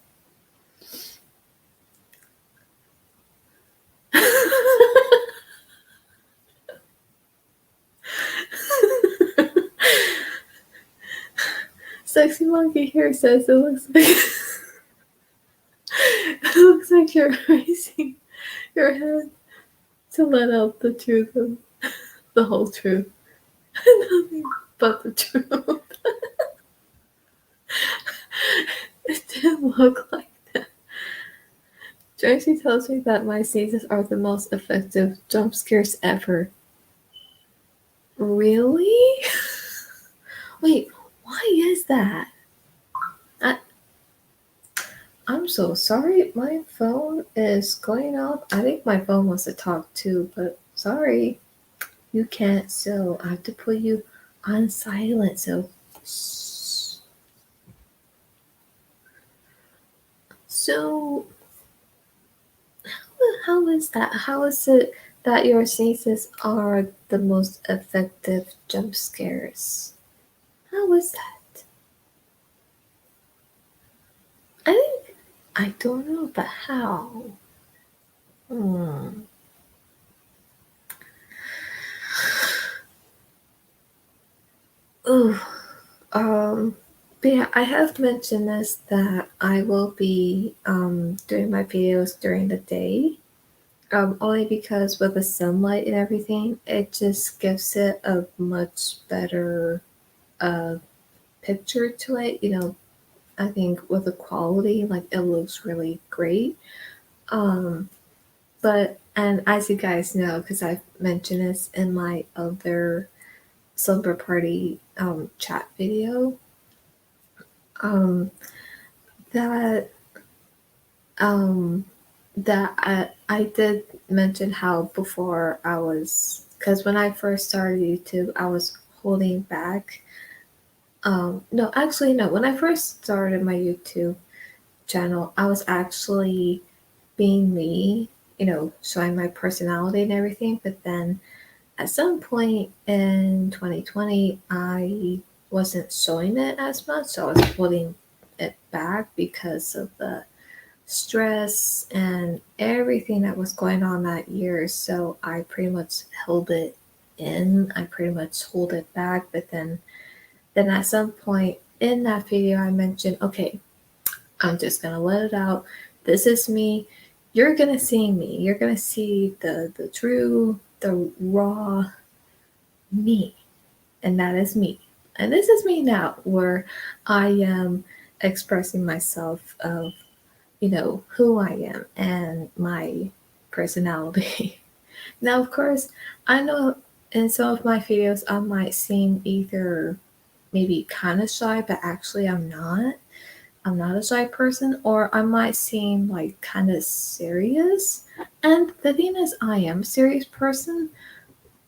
Sexy monkey here says it looks like it looks like you're raising your hand to let out the truth of the whole truth. Nothing but the truth. It didn't look like that. Tracy tells me that my sneezes are the most effective jump scares ever. Really? Wait, why is that? I, I'm so sorry. My phone is going off. I think my phone wants to talk too, but sorry. You can't, so I have to put you on silent. So how is that? How is it that your sneezes are the most effective jump scares? How is that? I think I don't know, but how? Hmm. Ooh. But yeah, I have mentioned this that I will be doing my videos during the day. Only because with the sunlight and everything, it just gives it a much better uh, picture to it. I think with the quality, like it looks really great. Um, but and as you guys know, because I've mentioned this in my other slumber party chat video, um, that um, that I did mention how before I was, because when I first started YouTube, I was holding back. No, actually, no. When I first started my YouTube channel, I was actually being me, showing my personality and everything. But then at some point in 2020, I wasn't showing it as much, so I was holding it back because of the stress and everything that was going on that year. So I pretty much held it in. I pretty much hold it back. But then at some point in that video, I mentioned, okay, I'm just gonna let it out. This is me. You're gonna see me. You're gonna see the true, the raw me, and that is me. And this is me now, where I am expressing myself of who I am and my personality. Now, of course, I know in some of my videos I might seem either maybe kind of shy, but actually I'm not. I'm not a shy person, or I might seem like kind of serious. And the thing is, I am a serious person,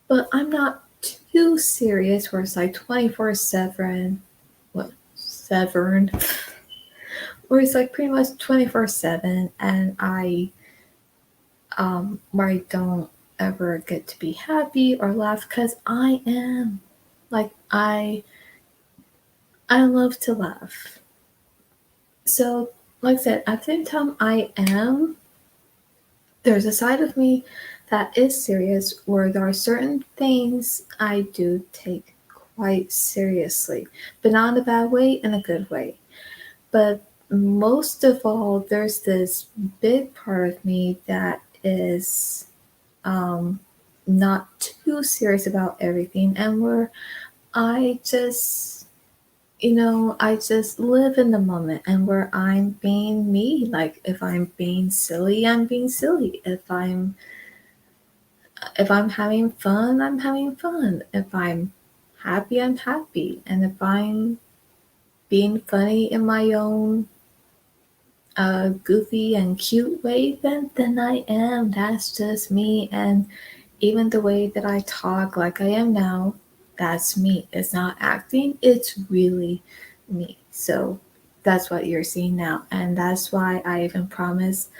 but I'm not too serious where it's like 24/7. What? Severn? Where it's like pretty much 24/7, and where I don't ever get to be happy or laugh because I am like I love to laugh. So, like I said, at the same time, there's a side of me that is serious where there are certain things I do take quite seriously, but not in a bad way, in a good way. But most of all, there's this big part of me that is um, not too serious about everything, and where I just, I just live in the moment, and where I'm being me. Like if I'm being silly, I'm being silly. If I'm having fun, I'm having fun. If I'm happy, I'm happy. And if I'm being funny in my own goofy and cute way, then I am. That's just me. And even the way that I talk like I am now, that's me. It's not acting, it's really me. So that's what you're seeing now. And that's why I even promise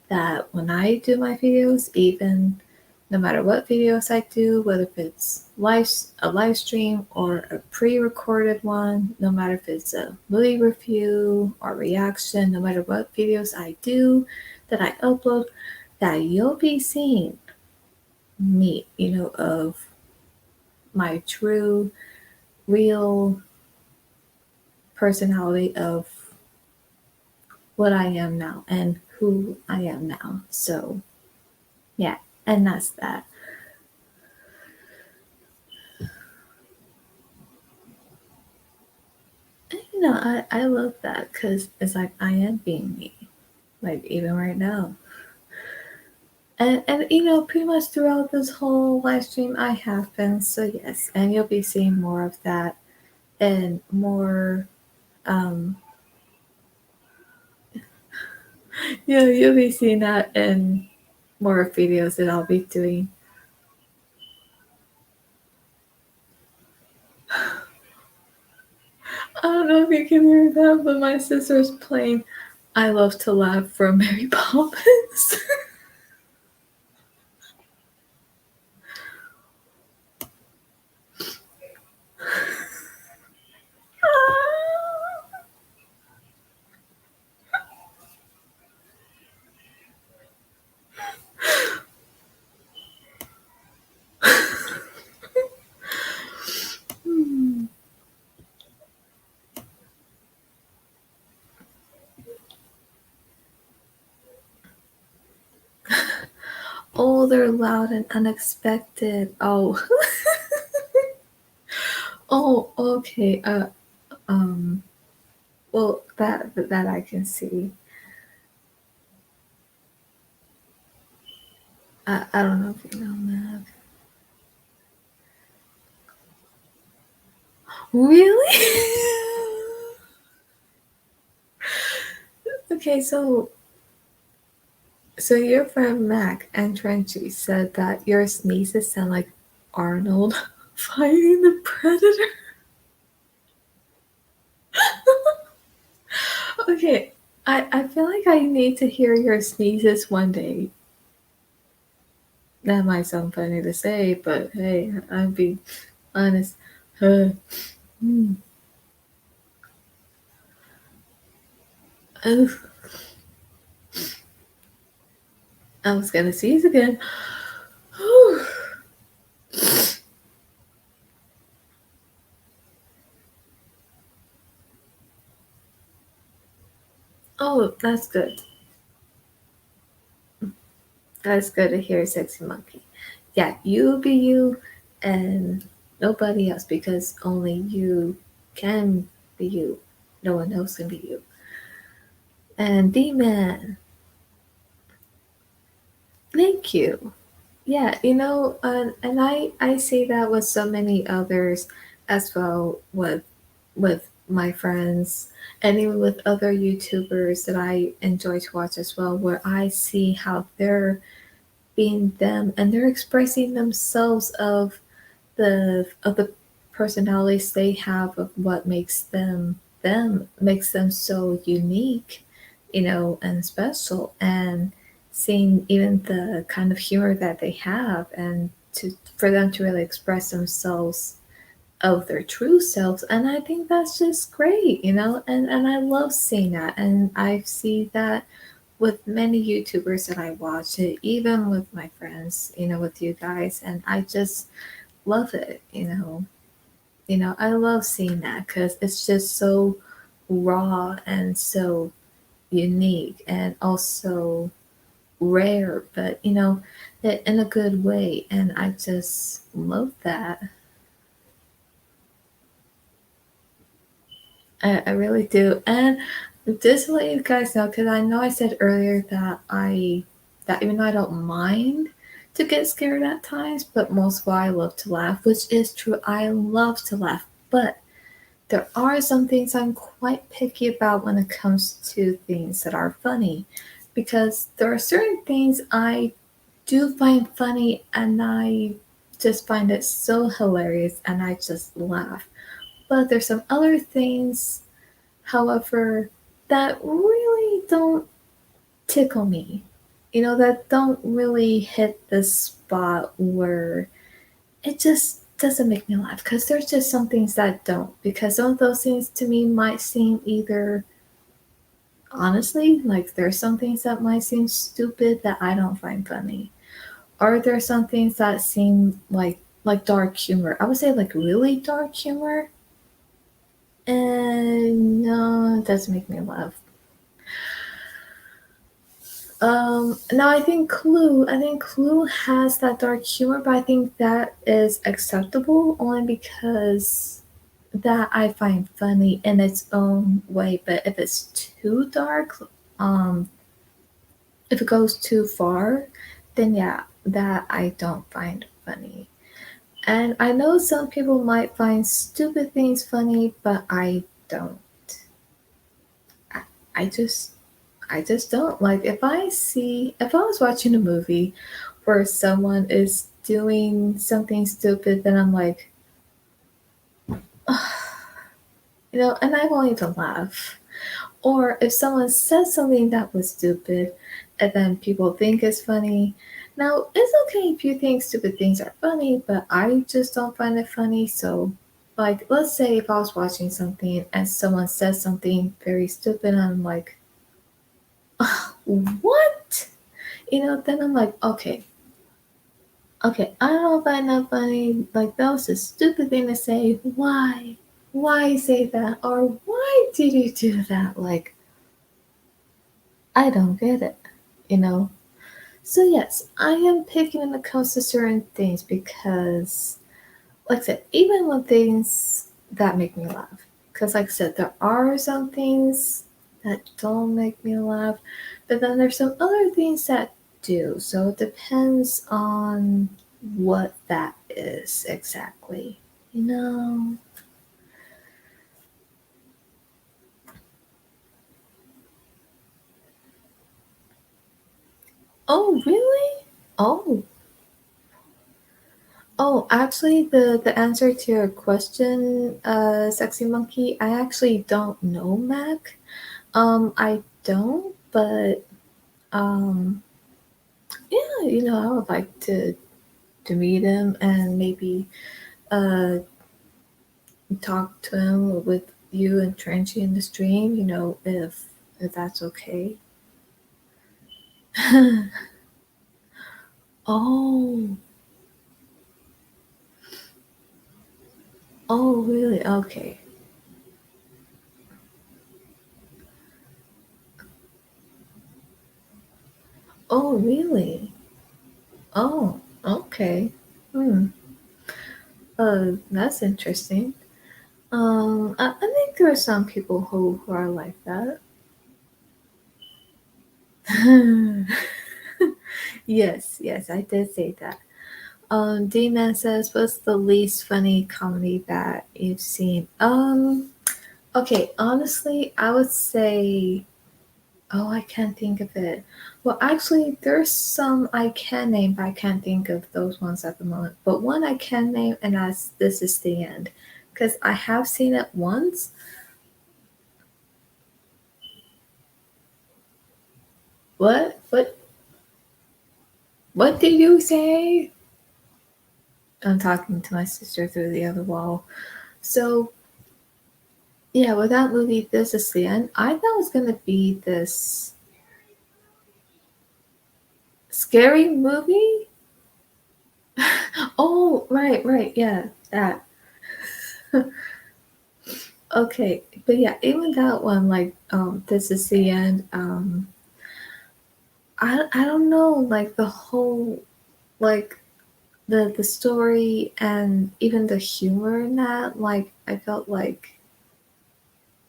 that when I do my videos, even no matter what videos I do, whether if it's a live stream or a pre-recorded one, no matter if it's a movie review or reaction, no matter what videos I do that I upload, that you'll be seeing me, of my true, real personality of what I am now and who I am now. So, yeah, and that's that. And, I love that because it's like I am being me, like even right now. And pretty much throughout this whole live stream, I have been. So, yes, and you'll be seeing more of that and more. Um, you'll be seeing that in more videos that I'll be doing. I don't know if you can hear that, but my sister's playing I Love to Laugh from Mary Poppins. Oh, they're loud and unexpected. Oh, oh, okay. Um, well, that I can see. I don't know if you know that. Really? Okay, so your friend Mac and Trenchy said that your sneezes sound like Arnold fighting the predator. Okay, I feel like I need to hear your sneezes one day. That might sound funny to say, but hey, I'll be honest. Uh, mm, oh, I was gonna sneeze again. Whew. Oh, that's good. That's good to hear, Sexy Monkey. Yeah, you be you and nobody else because only you can be you. No one else can be you. And D-Man, thank you. Yeah, and I say that with so many others as well with my friends and even with other YouTubers that I enjoy to watch as well, where I see how they're being them and they're expressing themselves of the personalities they have of what makes them makes them so unique, and special, and seeing even the kind of humor that they have and to for them to really express themselves of their true selves. And I think that's just great, and I love seeing that, and I see that with many YouTubers that I watch it, even with my friends, with you guys, and I just love it. I love seeing that because it's just so raw and so unique and also rare, but in a good way. And I just love that. I really do. And just to let you guys know, because I know I said earlier that even though I don't mind to get scared at times, but most of all I love to laugh, which is true. I love to laugh, but there are some things I'm quite picky about when it comes to things that are funny, because there are certain things I do find funny and I just find it so hilarious and I just laugh. But there's some other things, however, that really don't tickle me. That don't really hit the spot where it just doesn't make me laugh, because there's just some things that don't, because some of those things to me might seem either honestly like there's some things that might seem stupid that I don't find funny, or there's some things that seem like dark humor. I would say like really dark humor, and no, it doesn't make me laugh. No, I think Clue has that dark humor, but I think that is acceptable only because that I find funny in its own way. But if it's too dark, if it goes too far, then yeah, that I don't find funny. And I know some people might find stupid things funny, but I don't. I, I just I just don't. Like if I was watching a movie where someone is doing something stupid, then I'm like, and I won't even laugh. Or if someone says something that was stupid and then people think it's funny. Now, it's okay if you think stupid things are funny, but I just don't find it funny. So, like, let's say if I was watching something and someone says something very stupid, and I'm like, what? Then I'm like, okay, I don't find that funny. Like, that was a stupid thing to say. Why? Why say that? Or why did you do that? Like, I don't get it, you know? So yes, I am picking when it comes to certain things because, like I said, even when things that make me laugh, because like I said, there are some things that don't make me laugh, but then there's some other things that do. So it depends on what that is exactly. You know? Oh, really? Oh, oh, actually, the answer to your question, sexy monkey, I actually don't know Mac. I don't, but um, yeah, I would like to meet him and maybe uh talk to him with you and Trenchy in the stream. If that's okay. Oh, oh, really? Okay. Oh, really? Oh, okay. Hmm. That's interesting. I think there are some people who are like that. Yes, yes, I did say that. D-Man says, "What's the least funny comedy that you've seen?" Okay, honestly, I would say, oh, I can't think of it. Well, actually, there's some I can name, but I can't think of those ones at the moment. But one I can name, and that's This Is the End, because I have seen it once. What? What did you say? I'm talking to my sister through the other wall. So yeah, with that movie, This Is the End, I thought it was gonna be this scary movie. Oh, right, right, yeah, that. Okay, but yeah, even that one, like, This Is the End. I don't know, like the whole, like the story and even the humor in that. Like, I felt like,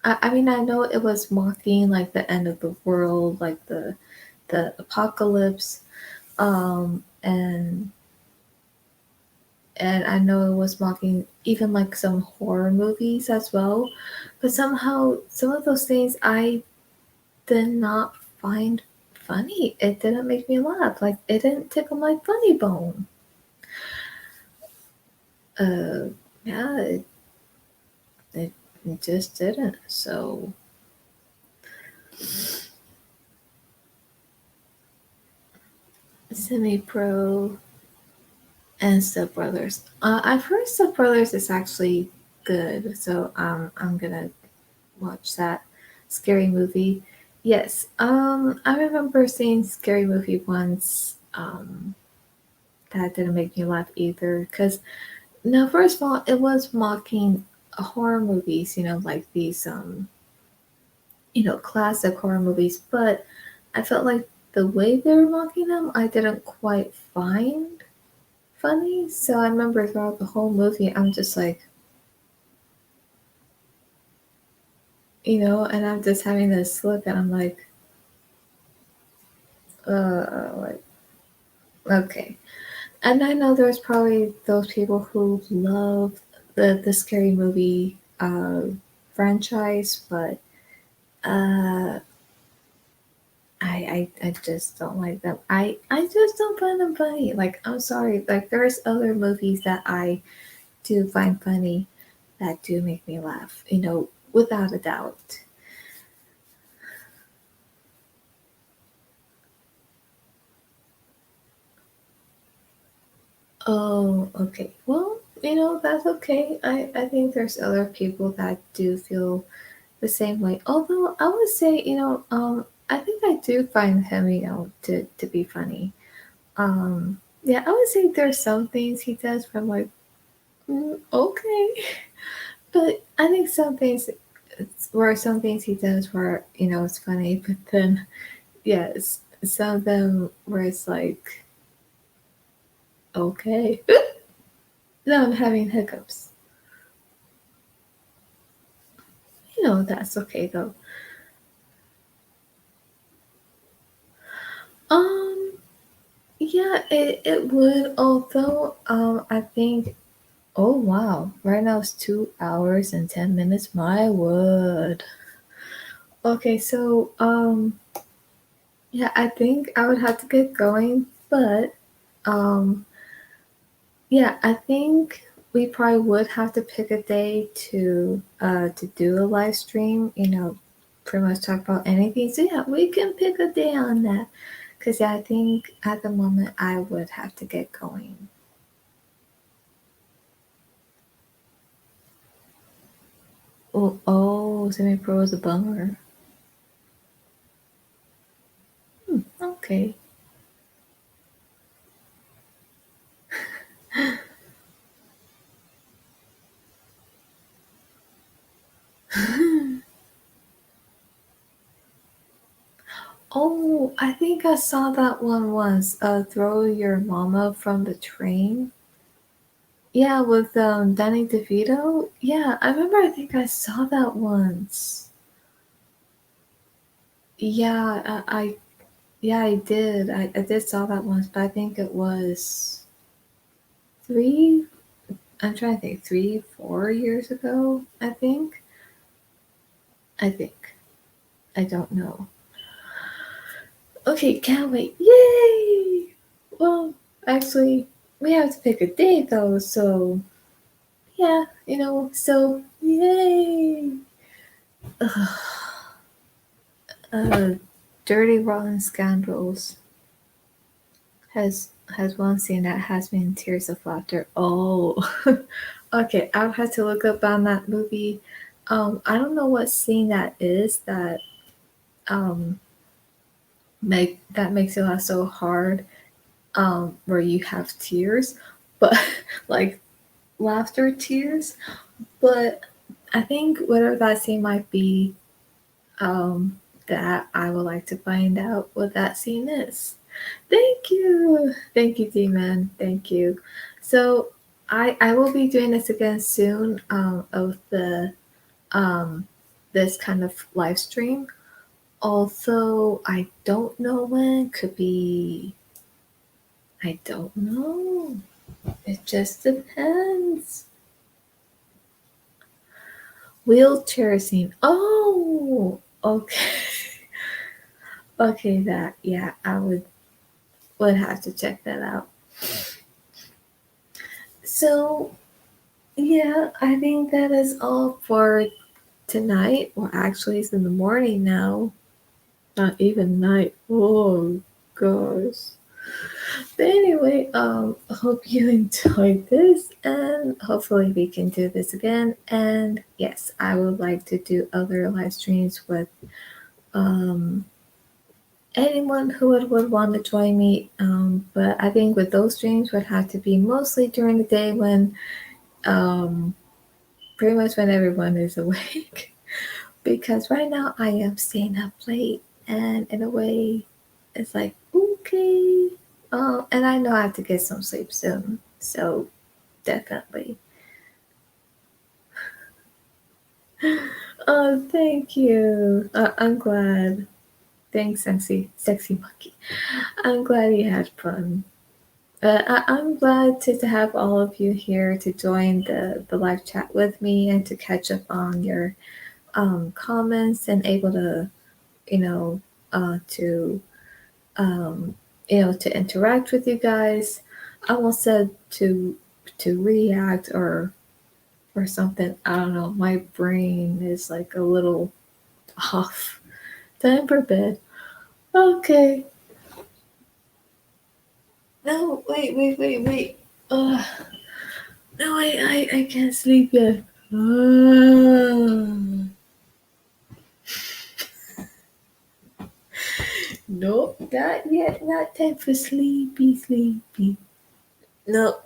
I mean, I know it was mocking like the end of the world, like the apocalypse, and I know it was mocking even like some horror movies as well. But somehow, some of those things I did not find funny. It didn't make me laugh. Like, it didn't tickle my funny bone. Uh, yeah, it, it just didn't. So, Semi Pro and Step Brothers. I've heard Step Brothers is actually good, so I'm gonna watch that scary movie. Yes, I remember seeing scary movie once. That didn't make me laugh either. Cause now, first of all, it was mocking horror movies. Like these classic horror movies. But I felt like the way they were mocking them, I didn't quite find funny. So I remember throughout the whole movie, I'm just like, and I'm just having this look, and I'm like, like, okay. And I know there's probably those people who love the scary movie franchise, but uh, I just don't like them. I just don't find them funny. Like, I'm sorry. Like, there's other movies that I do find funny that do make me laugh. Without a doubt. Oh, okay. Well, that's okay. I think there's other people that do feel the same way. Although I would say, I think I do find him, to be funny. Yeah, I would say there's some things he does where I'm like, okay. But I think some things he does where, it's funny, but then, yeah, some of them where it's like, okay. No, I'm having hiccups. That's okay though. Um, yeah, it would, although I think, oh wow, right now it's 2 hours and 10 minutes. My word. Okay, so yeah, I think I would have to get going, but um yeah, I think we probably would have to pick a day to do a live stream, pretty much talk about anything. So yeah, we can pick a day on that. Cause yeah, I think at the moment I would have to get going. Oh, semi pro is a bummer. Okay. Oh, I think I saw that one once. Throw your mama from the train. Yeah, with Danny DeVito. Yeah, I remember. I think I saw that once. Yeah, yeah, I did. I did saw that once, but I think it was three. I'm trying to think. 3, 4 years ago. I think. I think. I don't know. Okay, can't wait. Yay! Well, actually, we have to pick a date though, so yeah, so yay! Ugh. Uh, Dirty Rotten Scoundrels has one scene that has me in tears of laughter. Oh, okay. I'll have to look up on that movie. I don't know what scene that is that um makes it laugh so hard. Where you have tears, but like laughter tears. But I think whatever that scene might be, um, that I would like to find out what that scene is. Thank you, D-Man. Thank you. So I will be doing this again soon. Of the um this kind of live stream. Although I don't know when. Could be. I don't know. It just depends. Wheelchair scene. Oh, okay. Okay, that, yeah, I would have to check that out. So, yeah, I think that is all for tonight. Well, actually, it's in the morning now, not even night. Oh, gosh. But anyway, I hope you enjoyed this, and hopefully we can do this again. And yes, I would like to do other live streams with um anyone who would want to join me. But I think with those streams would have to be mostly during the day when um, pretty much when everyone is awake. Because right now I am staying up late, and in a way, it's like okay. And I know I have to get some sleep soon, so definitely. Oh, thank you. I'm glad. Thanks, sexy monkey. I'm glad you had fun. I'm glad to have all of you here to join the live chat with me and to catch up on your comments and able to, you know, to, um, to interact with you guys. I almost said to react or something. I don't know. My brain is like a little off. Time for bed. Okay. No, wait. Uh, no, I can't sleep yet. Ah. Nope, not yet. Not time for sleepy. No.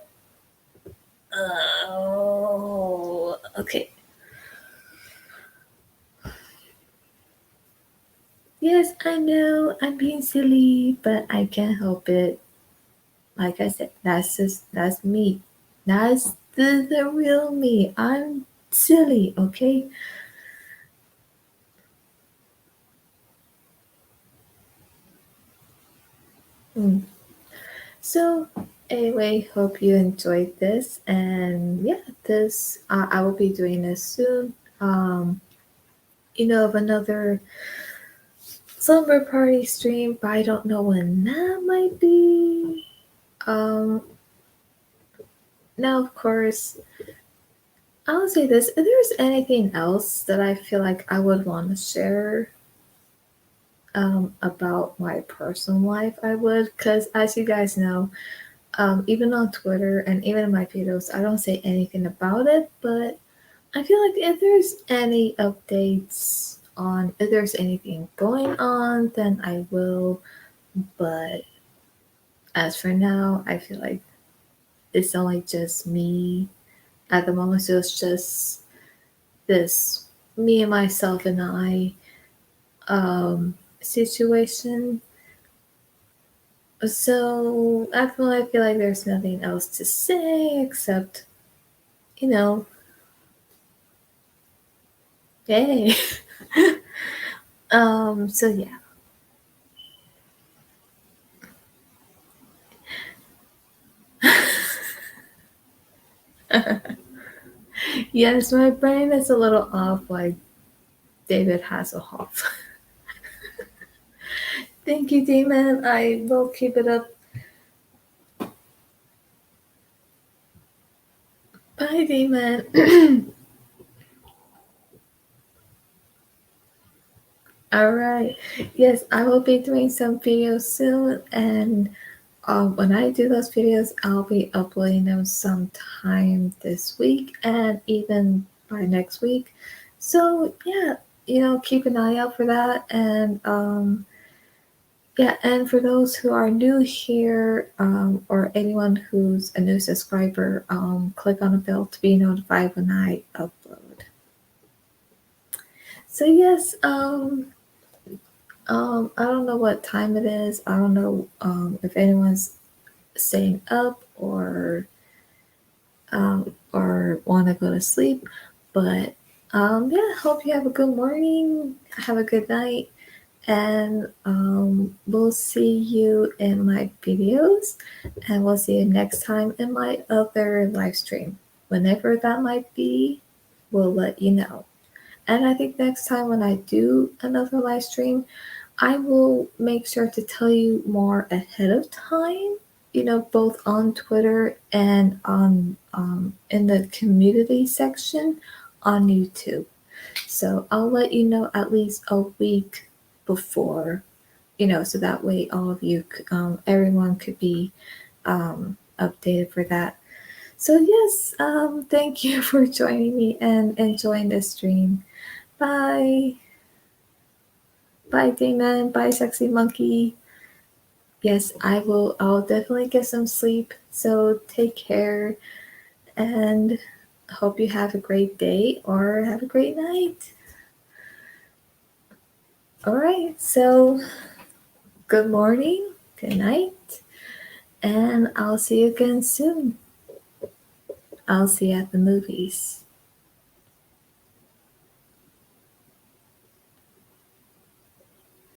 Oh, okay. Yes, I know I'm being silly, but I can't help it. Like I said, that's me. That's the real me. I'm silly, okay? Mm. So anyway, hope you enjoyed this, and yeah, this I will be doing this soon. Of another slumber party stream, but I don't know when that might be. Um, Now of course, I'll say this: if there's anything else that I feel like I would want to share about my personal life, I would, because as you guys know, even on Twitter and even in my videos, I don't say anything about it, but I feel like if there's any updates on if there's anything going on, then I will. But as for now, I feel like it's only just me at the moment. So it's just this me and myself and I situation. So I feel like there's nothing else to say except, you know, hey. So yeah. Yes, my brain is a little off like David Hasselhoff. Thank you, Damon. I will keep it up. Bye, Damon. All right. Yes, I will be doing some videos soon, and when I do those videos, I'll be uploading them sometime this week and even by next week. So yeah, keep an eye out for that. And yeah, and for those who are new here, or anyone who's a new subscriber, click on the bell to be notified when I upload. So yes, I don't know what time it is. I don't know if anyone's staying up or want to go to sleep. But yeah, hope you have a good morning, have a good night, and we'll see you in my videos, and we'll see you next time in my other live stream. Whenever that might be, we'll let you know. And I think next time when I do another live stream, I will make sure to tell you more ahead of time, both on Twitter and on in the community section on YouTube. So I'll let you know at least a week before, so that way all of you, everyone could be updated for that. So yes, thank you for joining me and enjoying the stream. Bye. Bye, Damon. Bye, Sexy Monkey. Yes, I will. I'll definitely get some sleep. So take care and hope you have a great day or have a great night. All right. So good morning, good night, and I'll see you again soon. I'll see you at the movies.